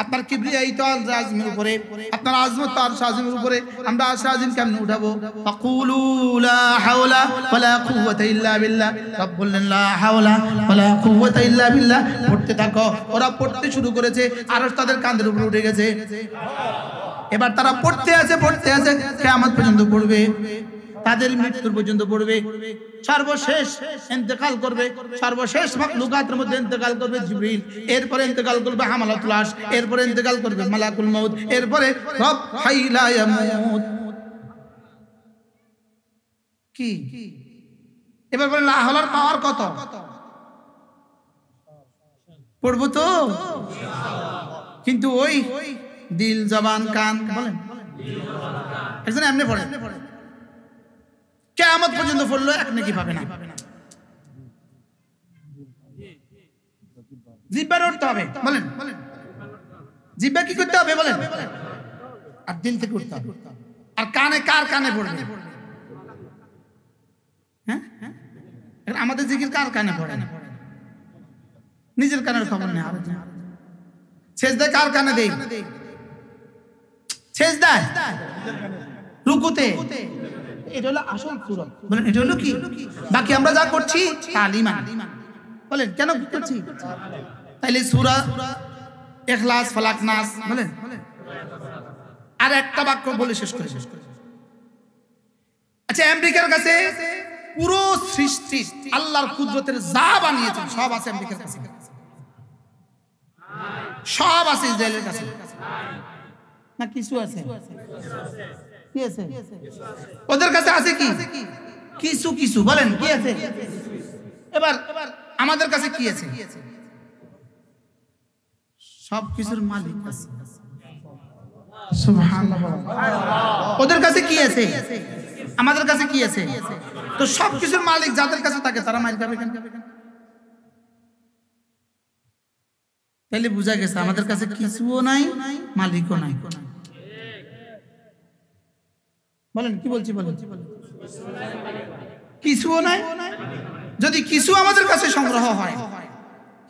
আপনার কিবরিয়াই তো আরশ আজিমের উপরে, আপনার আজমত তো আরশ আজিমের উপরে, আমরা আরশ আজিম কেমনে উঠাবো? ফাকুলু লা হাওলা ওয়ালা কুওয়াতা ইল্লা বিল্লাহ, রব বললেন লা হাওলা ওয়ালা কুওয়াতা ইল্লা বিল্লাহ। পড়তে থাকো। ওরা পড়তে শুরু করেছে, আরশ তাদের কাঁধের উপরে উঠে গেছে। এবার তারা পড়তে আছে কিয়ামত পর্যন্ত পড়বে, তাদের মৃত্যুর পর্যন্ত পড়বে, সর্বশেষ ইন্তেকাল করবে, সর্বশেষ মাখলুকাতের মধ্যে ইন্তেকাল করবে জিবরিল, এরপরে ইন্তেকাল করবে হামালাতুল আরশ, এরপরে ইন্তেকাল করবে মালাকুল মউত, এরপরে রব হাই লা ইয়ামুত। কি এবার বলেন লা হাওলার পাওয়ার কত? পড়বো তো, কিন্তু ওই দিল জবান কান বলেন, একজন এমনি পড়ে, কিয়ামত পর্যন্ত পড়লো 1 নেকি পাবে না। জিহ্বার উঠতে হবে বলেন, জিহ্বা কি করতে হবে বলেন, আর দিল থেকে উঠতে হবে। আর কানে, কার কানে পড়বে? হ্যাঁ, আমাদের জিকির কার কানে পড়ে? নিজের কানের খবর নেই। আর সেজদা কার কানে দেই? সেজদা রুকুতে, এটা হলো আসল সূরা বলেন, এটা হলো কি? বাকি আমরা যা করছি তালিমান বলেন, কেন করছি? তাইলে সূরা ইখলাস, ফালাক, নাস বলেন। আর একটা বাক্য বলে শেষ করে। আচ্ছা, আমেরিকার কাছে পুরো সৃষ্টি আল্লাহর কুদরতের যা বানিয়েছেন সব আছে আমেরিকার কাছে, সব আছে ইসরায়েলের কাছে না? কিছু আছে, কি আছে ওদের কাছে? আছে কি? কিছু কিছু বলেন, কি আছে? এবার আমাদের কাছে কি আছে? সব কিছুর মালিক আছে, সুবহানাল্লাহ। ওদের কাছে কি আছে? আমাদের কাছে কি আছে? তো সব কিছুর মালিক যাদের কাছে থাকে তারা মালিক হবে কেন? তাহলে বুঝা গেছে আমাদের কাছে কিছুও নাই, মালিকও নাই। বলেন, কি বলছি বলেন, কিছুও নাই। যদি কিছু আমাদের কাছে সংগ্রহ হয়,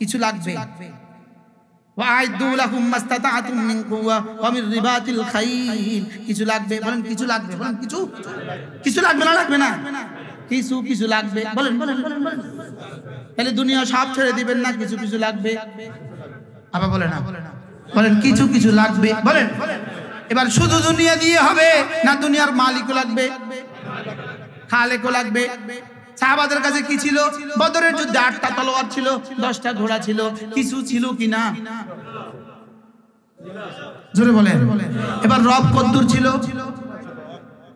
কিছু লাগবে, ওয়াইদু লাহুম মাস্তাতাতুম মিন কুওয়া ওয়া মির রিবাতিল খাইল। কিছু লাগবে বলেন, কিছু লাগবে বলেন, কিছু লাগবে না, লাগবে না, কিছু লাগবে বলেন বলেন বলেন বলেন। তাহলে দুনিয়া সব ছেড়ে দিবেন না, কিছু লাগবে। আবার বলেন না, বলেন কিছু লাগবে বলেন। এবার শুধু দুনিয়া দিয়ে হবে না, দুনিয়ার মালিকও লাগবে, খালেকও লাগবে। সাহাবাদের কাছে কি ছিল? বদরের যুদ্ধে 8টা তলোয়ার ছিল, 10টা ঘোড়া ছিল, কিছু ছিল কিনা জোরে বলেন। এবার রব কদ্দুর ছিল?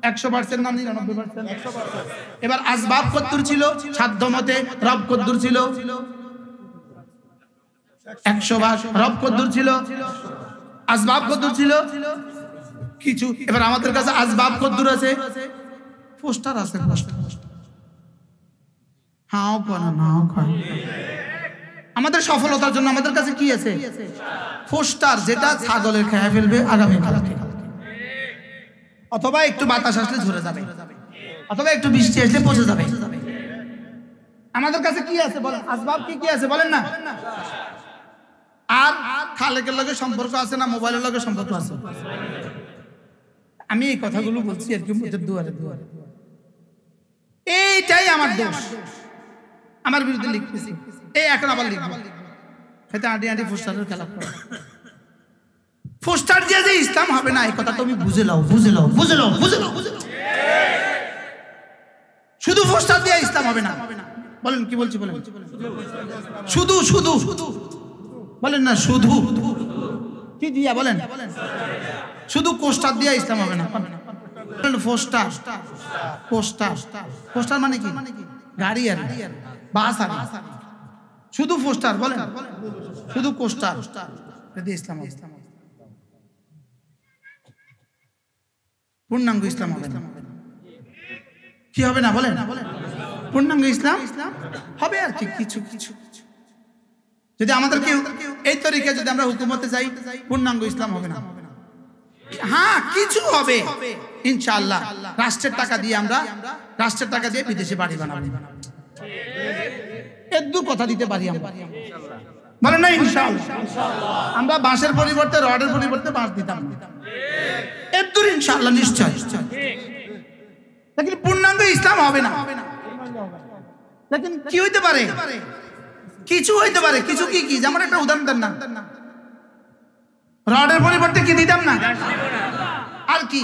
100% না 99%? এবার আসবাব কদ্দুর ছিল? সাধ্য মতে রব কদ্দুর ছিল? 100 ভাগ। রব কদ্দুর ছিল? আসবাব কদ্দুর ছিল? কিছু। এবার আমাদের কাছে আসবাব কদ্দুর আছে? পোস্টার আছে, পোস্টার। হাও কোনা নাও কোনা। আমাদের সফলতার জন্য আমাদের কাছে কি আছে? পোস্টার, যেটা ছাগলের খেয়ে ফেলবে আগামী কালকে, অথবা একটু বাতাস আসলে ঝরে যাবে, অথবা একটু বৃষ্টি আসলে পচে যাবে। আমাদের কাছে কি আছে বলেন? আসবাব কি আছে বলেন না? আর খালেকের লগে সম্পর্ক আছে না মোবাইলের লগে সম্পর্ক আছে? আমি এই কথাগুলো বলছি আর কি দুয়ারে দুয়ারে। এইটাই আমার দোষ, আমার বিরুদ্ধে লিখতেছি। এই এখন আবার লিখবো, হয়তো আঁটি পোস্টারের খেলা করে। পোস্টার দিয়ে যে ইসলাম হবে না, এই কথা তুমি বুঝে নাও, বুঝে নাও, বুঝে নাও, বুঝে নাও, বুঝে নাও। শুধু পোস্টার দিয়ে ইসলাম হবে না। বলেন কি বলছি বলেন? শুধু শুধু বলেন না, শুধু কি দিয়া বলেন? শুধু পোস্টার দিয়ে ইসলাম হবে না। পোস্টার পোস্টার পোস্টার মানে কি? গাড়ি আর বাস আর শুধু পোস্টার বলেন, শুধু পোস্টার যদি ইসলাম হবে, পূর্ণাঙ্গ ইসলাম হবে না। কি হবে না বলেন? পূর্ণাঙ্গ ইসলাম হবে আর কি। কিছু কিছু যদি আমাদের কেউ এই তরিকায় যদি আমরা হুকুমতে যাই, পূর্ণাঙ্গ ইসলাম হবে না। হ্যাঁ, কিছু হবে ইনশাআল্লাহ। রাষ্ট্রের টাকা দিয়ে আমরা রাষ্ট্রের টাকা দিয়ে বিদেশে বাড়ি বানাবো, এদুর কথা দিতে পারি আমরা, বলেন না ইনশাআল্লাহ। আমরা বাঁশের পরিবর্তে রডের পরিবর্তে বাঁশ দিতাম, এদুর ইনশাআল্লাহ নিশ্চয়। কিন্তু পূর্ণাঙ্গ ইসলাম হবে না। কিন্তু কি হইতে পারে? কিছু হইতে পারে। কিছু কি কি? যেমন একটা উদাহরণ দেন না, রডের পরিবর্তে কি দিতাম না? আর কি?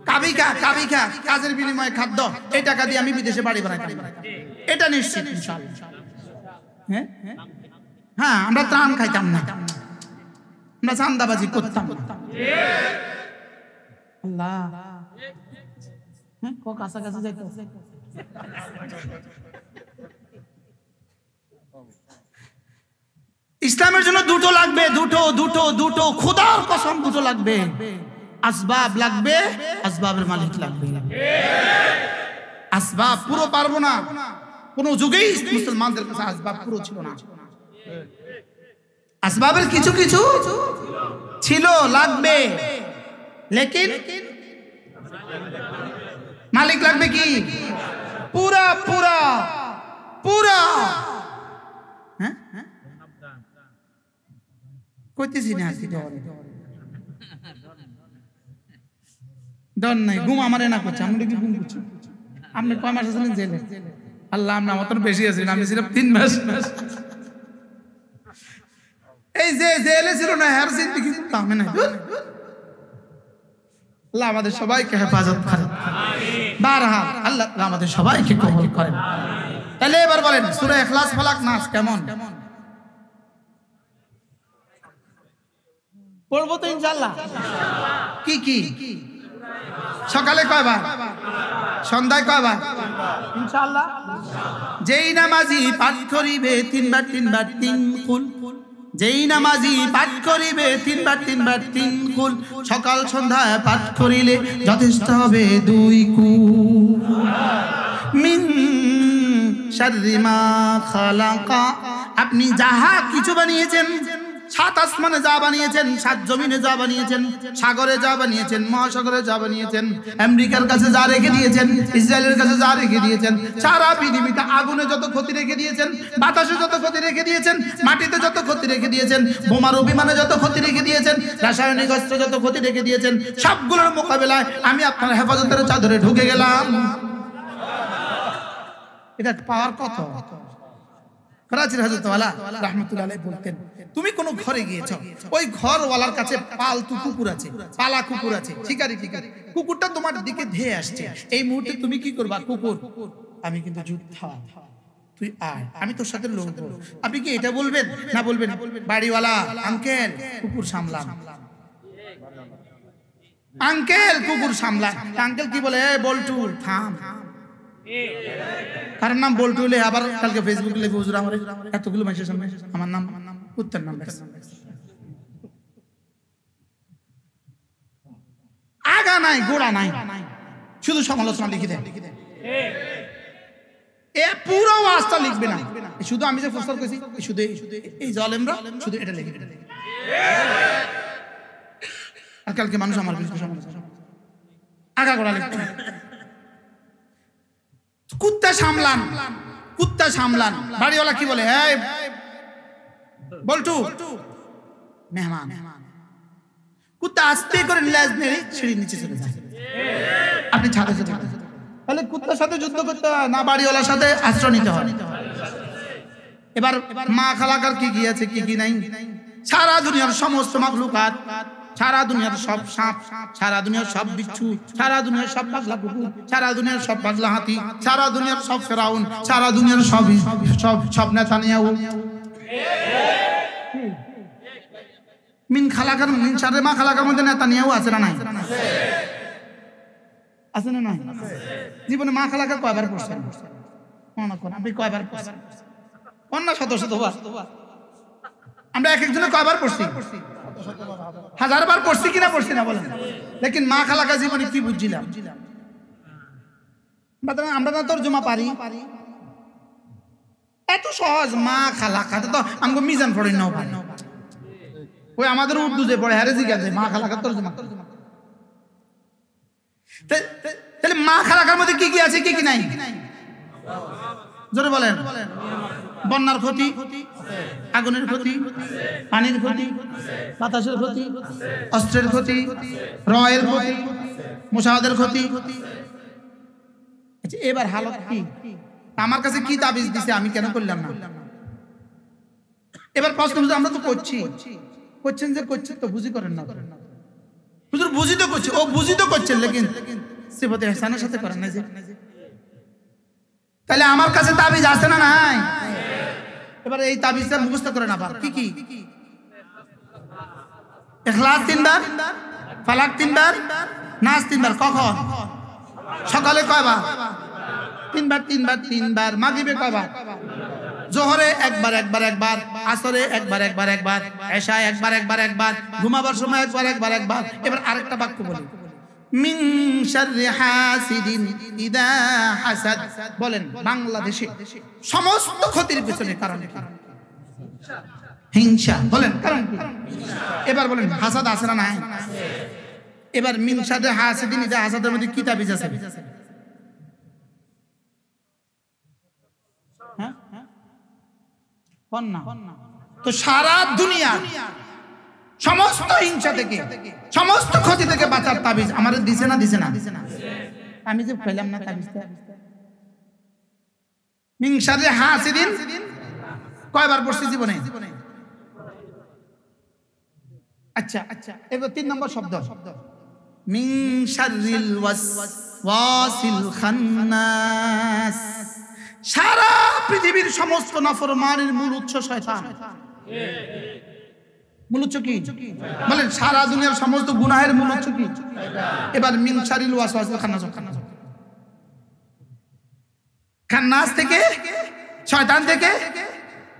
কাবিকা কাবিকা, কাজের বিনিময়ে খাদ্য, এই টাকা দিয়ে আমি বিদেশে বাড়ি বানাইতাম, এটা নিশ্চিত ইনশাআল্লাহ। হ্যাঁ, আমরা ত্রাণ খাইতাম না, আমরা চান্দাবাজি করতাম না। আল্লাহ, কাছাকাছি যাইতে ইসলামের জন্য দুটো লাগবে, দুটো দুটো দুটো, খোদার কসম দুটো লাগবে। আসবাব লাগবে, আসবাবের মালিক লাগবে। আসবাব পুরো পারবো না, কোন যুগেই মুসলমানদের কাছে আসবাব পুরো ছিল না। আসবাবের কিছু কিছু ছিল, লাগবে, লেকিন মালিক লাগবে কি? পুরা পুরা পুরা। হ্যাঁ, কইতেছি না ডর নাই, ঘুম আমারে না করছে। আমি কি ঘুম করছি? আপনি কয় মাস আছেন জেলে? আল্লাহ, আমরা মতন বেশি আছি, আমি ছিলাম 3 মাস। এই যে জেলে ছিল না, হার জিন্দেগি কামে নাই। আল্লাহ আমাদের সবাইকে হেফাজত করেন, বারহাত আল্লাহ আমাদের সবাইকে কবুল করেন। তাহলে এবার বলেন, সূরা ইখলাস, ফালাক, নাস কেমন পড়বো তো ইনশাআল্লাহ? কি কি? সকালে কয়বার? সন্ধ্যায় কয়বার? ইনশাআল্লাহ। যেই নামাজি পাঠ করিবে 3 বার 3 বার 3 কুল, যেই নামাজি পাঠ করিবে 3 বার 3 বার 3 কুল, সকাল সন্ধ্যায় পাঠ করিলে যথেষ্ট হবে 2 কুল। মিন শাররি মা খালাকা, আপনি যাহা কিছু বানিয়েছেন সাত আসমানে যা বানিয়েছেন, সাত জমিনে যা বানিয়েছেন, সাগরে যা বানিয়েছেন, মহাসাগরে যা বানিয়েছেন, আমেরিকার কাছে যা রেখে দিয়েছেন, ইসরায়েলের কাছে যা রেখে দিয়েছেন, সারা পৃথিবীতে আগুনে যত ক্ষতি রেখে দিয়েছেন, বাতাসে যত ক্ষতি রেখে দিয়েছেন, মাটিতে যত ক্ষতি রেখে দিয়েছেন, বোমার বিমানে যত ক্ষতি রেখে দিয়েছেন, রাসায়নিক অস্ত্র যত ক্ষতি রেখে দিয়েছেন, সবগুলোর মোকাবেলায় আমি আপনার হেফাজতের চাদরে ঢুকে গেলাম। এটা পাওয়ার কত? করাচির হযরত ওয়ালা রাহমাতুল্লাহ আলাইহি বলতেন, তুমি কোন ঘরে গিয়েছো, ওই ঘরওয়ালার কাছে পালতু কুকুর আছে, পালা কুকুর আছে, শিকারি শিকারি, কুকুরটা তোমার দিকে ধেয়ে আসছে, এই মুহূর্তে তুমি কি করবা? কুকুর, আমি কিন্তু যোদ্ধা, তুই আয়, আমি তোর সাথে লড়বো। আপনি কি এটা বলবেন? না বলবেন বাড়িওয়ালা আঙ্কেল কুকুর সামলান, আঙ্কেল কুকুর সামলান। আঙ্কেল কি বলে, বল্টু থাম, কার নাম বল্টু হলে আবার কালকে ফেসবুকে লিখে হুজুর আমার এতগুলো মেসেজ সামনে আমার নাম উত্তর নাম আগা নাই গোড়া নাই, শুধু সমালোচনা লিখে দেয়, এ পুরো ওয়াজটা লিখবে না, শুধু আমি যে প্রস্তাব করেছি শুধু এই জালেমরা শুধু এটা লিখে দেয়। আর কালকে মানুষ আমার সমালোচনা আগা গোড়া লিখবে। কুত্তা সামলান, কুত্তা সামলান। বাড়িওয়ালা কি বলে, এই বল্টু মেহমান, কুত্তা আস্তে করে লেজ নেড়ে সিঁড়ির নিচে চলে যায়, আপনি ছাদে চলে যান। তাহলে কুত্তার সাথে যুদ্ধ করতে হয় না বাড়িওয়ালার সাথে আশ্রয় নিতে হয়? এবার মা খালাকার কি কি আছে কি কি নাই, সারা দুনিয়ার সমস্ত মাখলুকাত, সারা দুনিয়ার সব সাপ, সারা দুনিয়ার সব বিচ্ছু, সারা দুনিয়ার সব পাগলা কুকুর, সারা দুনিয়ার সব পাগলা হাতি, সারা দুনিয়ার সব ফেরাউন, সারা দুনিয়ার সব সব নেতানিয়াহু, মিন খালাকার মিন শারে মা খালাকার মধ্যে নেতানিয়াহু আছে না নাই? আছে না নাই? জীবনে মা খালাকা কয়বার পড়ছেন? মনে করেন আপনি কয়বার পড়ছেন? অন্য শত শতবার। আমরা এক একজনে কয়বার পড়ছি? হাজারবার পড়ছি কিনা পড়ছি না বলেন। লেকিন মা খালাকা জীবনে কি বুঝছিলাম? আমরা তো তরজমা পারি, এত সহজ। মা খালাকা তো আমগো মিজান পড়ি নাও পারি, ওই আমাদের উর্দু যে পড়ে হারে জিজ্ঞাসা মা খালাকা তরজমা। তাহলে মা খালাকার মধ্যে কি কি আছে কি কি নাই জোরে বলেন। বন্যার ক্ষতি, আগুনের ক্ষতি, পানির ক্ষতি, বাতাসের ক্ষতি, অস্ত্রের ক্ষতি, রয়ের ক্ষতি, মুসাহাদের ক্ষতি। এবার হালত কি? আমার কাছে কি তাবিজ দিছে, আমি কেন করলাম না? এবার প্রশ্ন হচ্ছে, আমরা তো করছি, করছেন যে করছেন তো বুঝি করেন না? হুজুর বুঝি তো করছে, ও বুঝি তো করছেন, লেকিন সিফাতে ইহসানের সাথে করেন না যে। তাহলে আমার কাছে তাবিজ আছে না নাই? এবার এই তাবিজটা মুখস্থ করেন। আবার কি কি? ইখলাস 3 বার, ফালাক 3 বার, নাস 3 বার। কখন? সকালে কয়বার? 3 বার 3 বার 3 বার। মাগরিবে কয়বার? জোহরে একবার একবার একবার, আসরে একবার একবার একবার, এশায় একবার একবার একবার, ঘুমাবার সময় একবার একবার একবার। এবার আরেকটা বাক্য বলি, মিন শাররি হাসিদিন ইদা হাসাদ। বলেন বাংলাদেশে সমস্ত ক্ষতির পেছনে কারণ কি? হিংসা। বলেন কারণ কি? এবার বলেন হাসাদ আছে না নাই? এবার মিন শাররি হাসিদিন ইদা হাসাদের মধ্যে কি তাবিজ আছে? হ্যাঁ কোন না? তো সারা দুনিয়া সমস্ত হিংসা থেকে, সমস্ত ক্ষতি থেকে বাঁচার তাবিজ আমাদের দিছে না দিছে না? আমি যে পেলাম না তাবিজটা। মিন শাররি হাসিদিন কয়বার পড়ছি জীবনে? আচ্ছা আচ্ছা, এবার 3 নম্বর শব্দ, মিন শাররিল ওয়াসওয়াসিল খান্নাস। সারা পৃথিবীর সমস্ত নাফরমানির মূল উৎস শয়তান। মূল উৎস কি? বলেন সারা দুনিয়ার সমস্ত গুনাহের মূল উৎস কি? এবার মিন শাররিল ওয়াসওয়াসিল খান্নাস, খান্নাস থেকে, শয়তান থেকে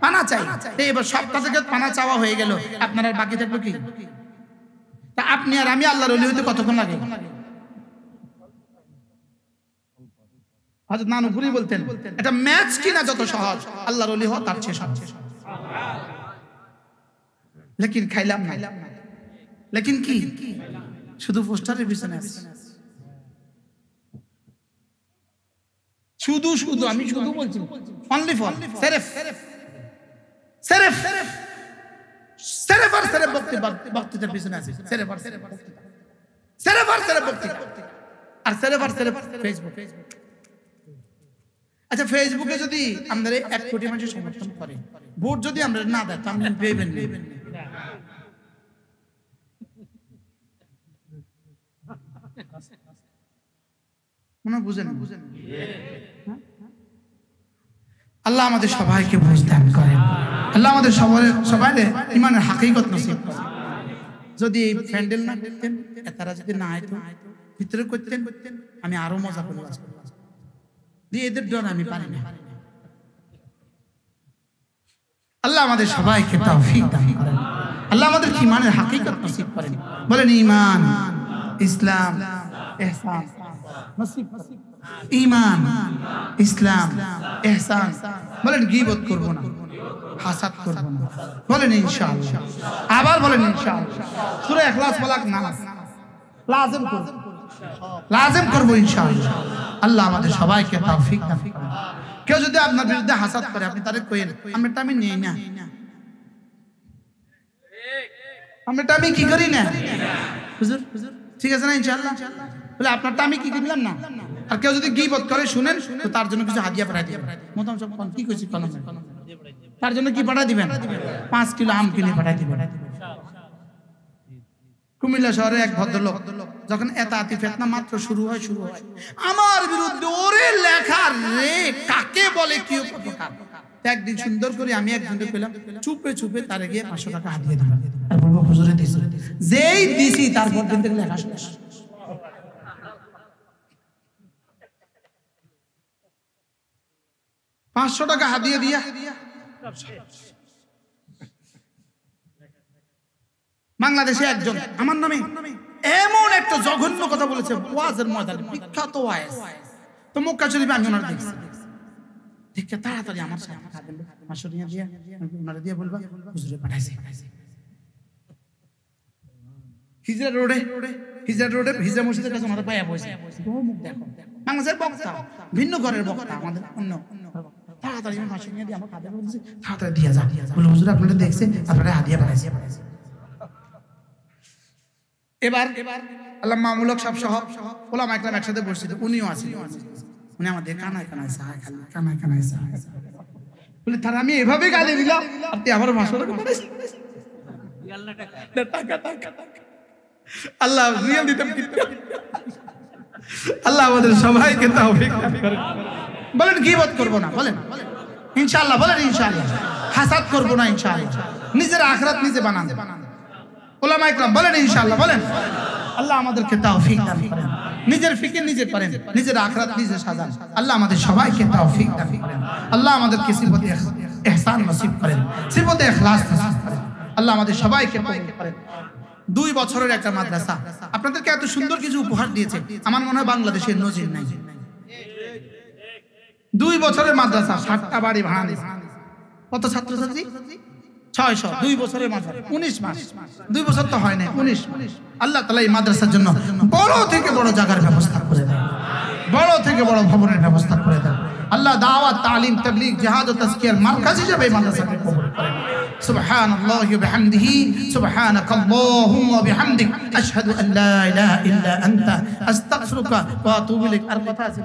পানা চাই। এবার সবটা থেকে পানা চাওয়া হয়ে গেল, আপনার আর বাকি থাকলো কি? তা আপনি আর আমি আল্লাহর ওলি হইতে কতক্ষণ লাগে? হযরত নানুপুরি বলতেন, এটা ম্যাচ কিনা যত সহজ, আল্লাহর ওলি হওয়া তার চেয়ে সহজ। লেকিন খাইলাম না, লেকিন কি শুধু পোস্টারের পিছনে আছে। শুধু শুধু আমি শুধু বলছি, অনলি ফর সেরেফ সেরেফ সেরেফ আর সেরেফ বক্তৃতার পিছনে আছে। সেরেফ আর সেরেফ বক্তৃতা, সেরেফ আর সেরেফ বক্তৃতা, আর সেরেফ আর সেরেফ ফেসবুক। আচ্ছা, ফেসবুকে যদি আমাদের 1 কোটি মানুষ সমর্থন করে, ভোট যদি আমরা না দেয় তো আপনি পেবেন না। মনে বুঝেন? আল্লাহ আমাদের সবাইকে বুঝ দান করেন। আল্লাহ আমাদের সবাই ইমানের হাকিকত নসিব করেন। যদি এই প্যান্ডেল না করতেন, তারা যদি না আইতো, ভিতরে করতেন, আমি আরো মজা করে দিয়ে এদের ডর আমি পারি না। আল্লাহ আমাদের সবাইকে তৌফিক দান করেন। আল্লাহ আমাদের ইমানের হাকিকত নসিব করেন। বলেন ঈমান, ইসলাম, ইহসান নসিব করেন। ঈমান, ইসলাম, ইহসান। বলেন গীবত করব না, হাসাদ করব না। বলেন ইনশাআল্লাহ। আবার বলেন ইনশাআল্লাহ। সূরা ইখলাস ফালাক নাস লাজিম করব, লাজিম করব ইনশাআল্লাহ। আল্লাহ আমাদের সবাইকে তৌফিক দান করেন। কেউ যদি আপনার বিরুদ্ধে হাসাদ করে, আপনি তারে কইেন আমরা নেই না, আমরা কি করি না হুজুর, ঠিক আছে না ইনশাআল্লাহ। বলে আপনারটা আমি কি করলাম না। আর কেউ যদি গীবত করে শুনেন তো তার জন্য কিছু হাদিয়া পাঠাই দিবেন। মোতাম সব কি কইছি, তার জন্য কি পাঠাই দিবেন? 5 কিলো আম কিনে পাঠাই দিবেন। কুমিল্লা শহরে এক ভদ্রলোক যখন এতাতি ফিতনা মাত্র শুরু হয় আমার বিরুদ্ধে ওরে লেখা রে কাকে বলে কি উপকার। একদিন সুন্দর করে আমি একজনকে পেলাম, চুপে চুপে তারে গিয়ে 500 টাকা হাদিয়া দিলাম। আর বলবো হুজুরে দিছি, যেই দিছি তারপর দিন থেকে লেখা শেষ। $500 টাকা হাদিয়া দিয়া বাংলাদেশে একজন আমার নামে এমন একটা জঘন্য কথা বলেছে ওয়াজের ময়দানে, বিখ্যাত ওয়াজ। তো মক্কা শরীফে আমি ওনার দেখছি, দেখে তাড়াতাড়ি আমার সাথে $500 দিয়ে ওনারে দিয়ে বলবা হুজুরে পাঠাইছে। হিজরা রোডে হিজরা মসজিদের কাছে ওনারা পাইয়া বসে, ও মুখ দেখো বাংলাদেশের বক্তা, ভিন্ন ঘরের বক্তা, আমাদের অন্য। তাড়াতাড়ি আমি $500 দিয়ে আমার কাঁধে বলছি তাড়াতাড়ি দিয়ে যা, বলে হুজুর আপনারা দেখছে, আপনারা হাদিয়া পাঠাইছে। এবার আল্লাহ মামুলক সব সহ ওলামা একরাম একসাথে বসছিল, উনিও আছেন। উনি আমাদের কানায় কানায় সাহায্য, কানায় কানায় সাহায্য বলে তারা আমি এভাবে গালি দিলাম, আপনি আবার $500 পাঠাইছেন। আল্লাহ রিয়াল দিতাম। আল্লাহ আমাদের সবাইকে তৌফিক দান করেন। বলেন গীবত করব না, বলেন ইনশাআল্লাহ, বলেন ইনশাআল্লাহ। হাসাদ করব না ইনশাআল্লাহ। নিজের আখিরাত নিজে বানান, ওলামা ইকরাম বলেন ইনশাআল্লাহ, বলেন। আল্লাহ আমাদেরকে তৌফিক দান করেন। নিজের ফিকির নিজে করেন, নিজের আখিরাত নিজে সাজান। আল্লাহ আমাদের সবাইকে তৌফিক দান করেন। আল্লাহ আমাদেরকে সিফাতে ইহসান নসিব করেন, সিফাতে ইখলাস নসিব করেন। আল্লাহ আমাদের সবাইকে তৌফিক করেন। 2 বছরের একটা মাদ্রাসা আপনাদেরকে এত সুন্দর কিছু উপহার দিয়েছে, আমার মনে হয় বাংলাদেশের নজির নাই। 2 বছরের মাদ্রাসা, 7টা বাড়ি ভাড়া দিয়েছে। কত ছাত্রছাত্রী? 600। 2 বছরের মাদ্রাসা, 19 মাস। 2 বছর তো হয় না, 19 মাস। আল্লাহ তাআলা এই মাদ্রাসার জন্য বড় থেকে বড় জায়গার ব্যবস্থা করে দেন, বড় থেকে বড় ভবনের ব্যবস্থা করে দেন। আল্লাহ দাওয়াত, তালিম, তাবলীগ, জিহাদ ও তাজকিয়ার মারকাজ হিসেবে এই মাদ্রাসাকে কবুল করেন। সুবহানাল্লাহি ওয়া বিহামদিহি, সুবহানাকাল্লাহুম্মা ওয়া বিহামদিক, আশহাদু আন লা ইলাহা ইল্লা আনতা, আস্তাগফিরুকা ওয়া আতুবু ইলাইক। আর কথা আছে?